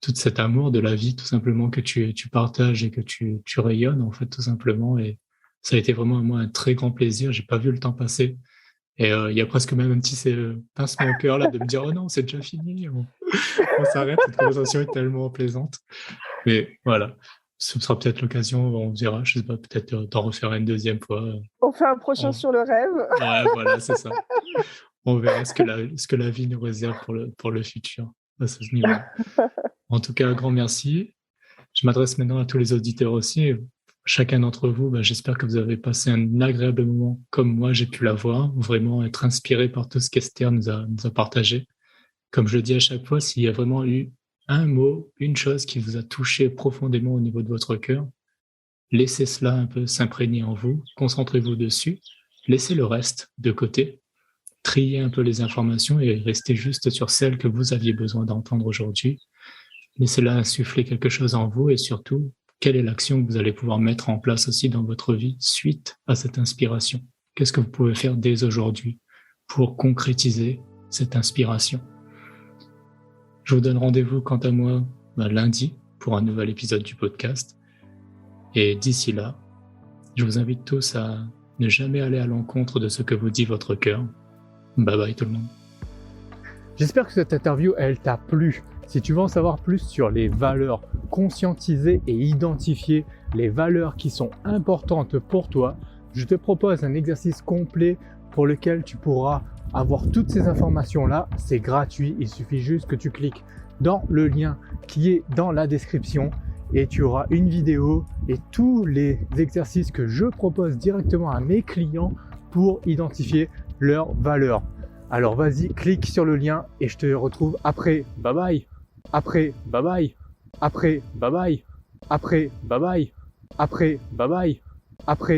tout cet amour de la vie, tout simplement, que tu partages et que tu rayonnes, en fait, tout simplement. Et ça a été vraiment, moi, un très grand plaisir. J'ai pas vu le temps passer. Et il y a presque même un petit pincement au cœur, là, de me dire, oh non, c'est déjà fini. On s'arrête. Cette conversation est tellement plaisante. Mais voilà. Ce sera peut-être l'occasion, on verra, je sais pas, peut-être d'en refaire une deuxième fois. On fait un prochain On- sur le rêve. Ouais, voilà, c'est ça. On verra ce que la vie nous réserve pour le futur à ce niveau-là. En tout cas, un grand merci. Je m'adresse maintenant à tous les auditeurs aussi. Chacun d'entre vous, j'espère que vous avez passé un agréable moment comme moi, j'ai pu l'avoir, vraiment être inspiré par tout ce qu'Esther nous a partagé. Comme je le dis à chaque fois, s'il y a vraiment eu un mot, une chose qui vous a touché profondément au niveau de votre cœur, laissez cela un peu s'imprégner en vous, concentrez-vous dessus, laissez le reste de côté, triez un peu les informations et restez juste sur celles que vous aviez besoin d'entendre aujourd'hui. Laissez-la insuffler quelque chose en vous et surtout, quelle est l'action que vous allez pouvoir mettre en place aussi dans votre vie suite à cette inspiration? Qu'est-ce que vous pouvez faire dès aujourd'hui pour concrétiser cette inspiration? Je vous donne rendez-vous quant à moi lundi pour un nouvel épisode du podcast. Et d'ici là, je vous invite tous à ne jamais aller à l'encontre de ce que vous dit votre cœur. Bye bye tout le monde. J'espère que cette interview, elle t'a plu. Si tu veux en savoir plus sur les valeurs, conscientiser et identifier les valeurs qui sont importantes pour toi, je te propose un exercice complet pour lequel tu pourras avoir toutes ces informations-là. C'est gratuit, il suffit juste que tu cliques dans le lien qui est dans la description et tu auras une vidéo et tous les exercices que je propose directement à mes clients pour identifier leurs valeurs. Alors vas-y, clique sur le lien et je te retrouve après. Bye bye. Après, bye bye. Après, bye bye. Après, bye bye. Après, bye bye. Après.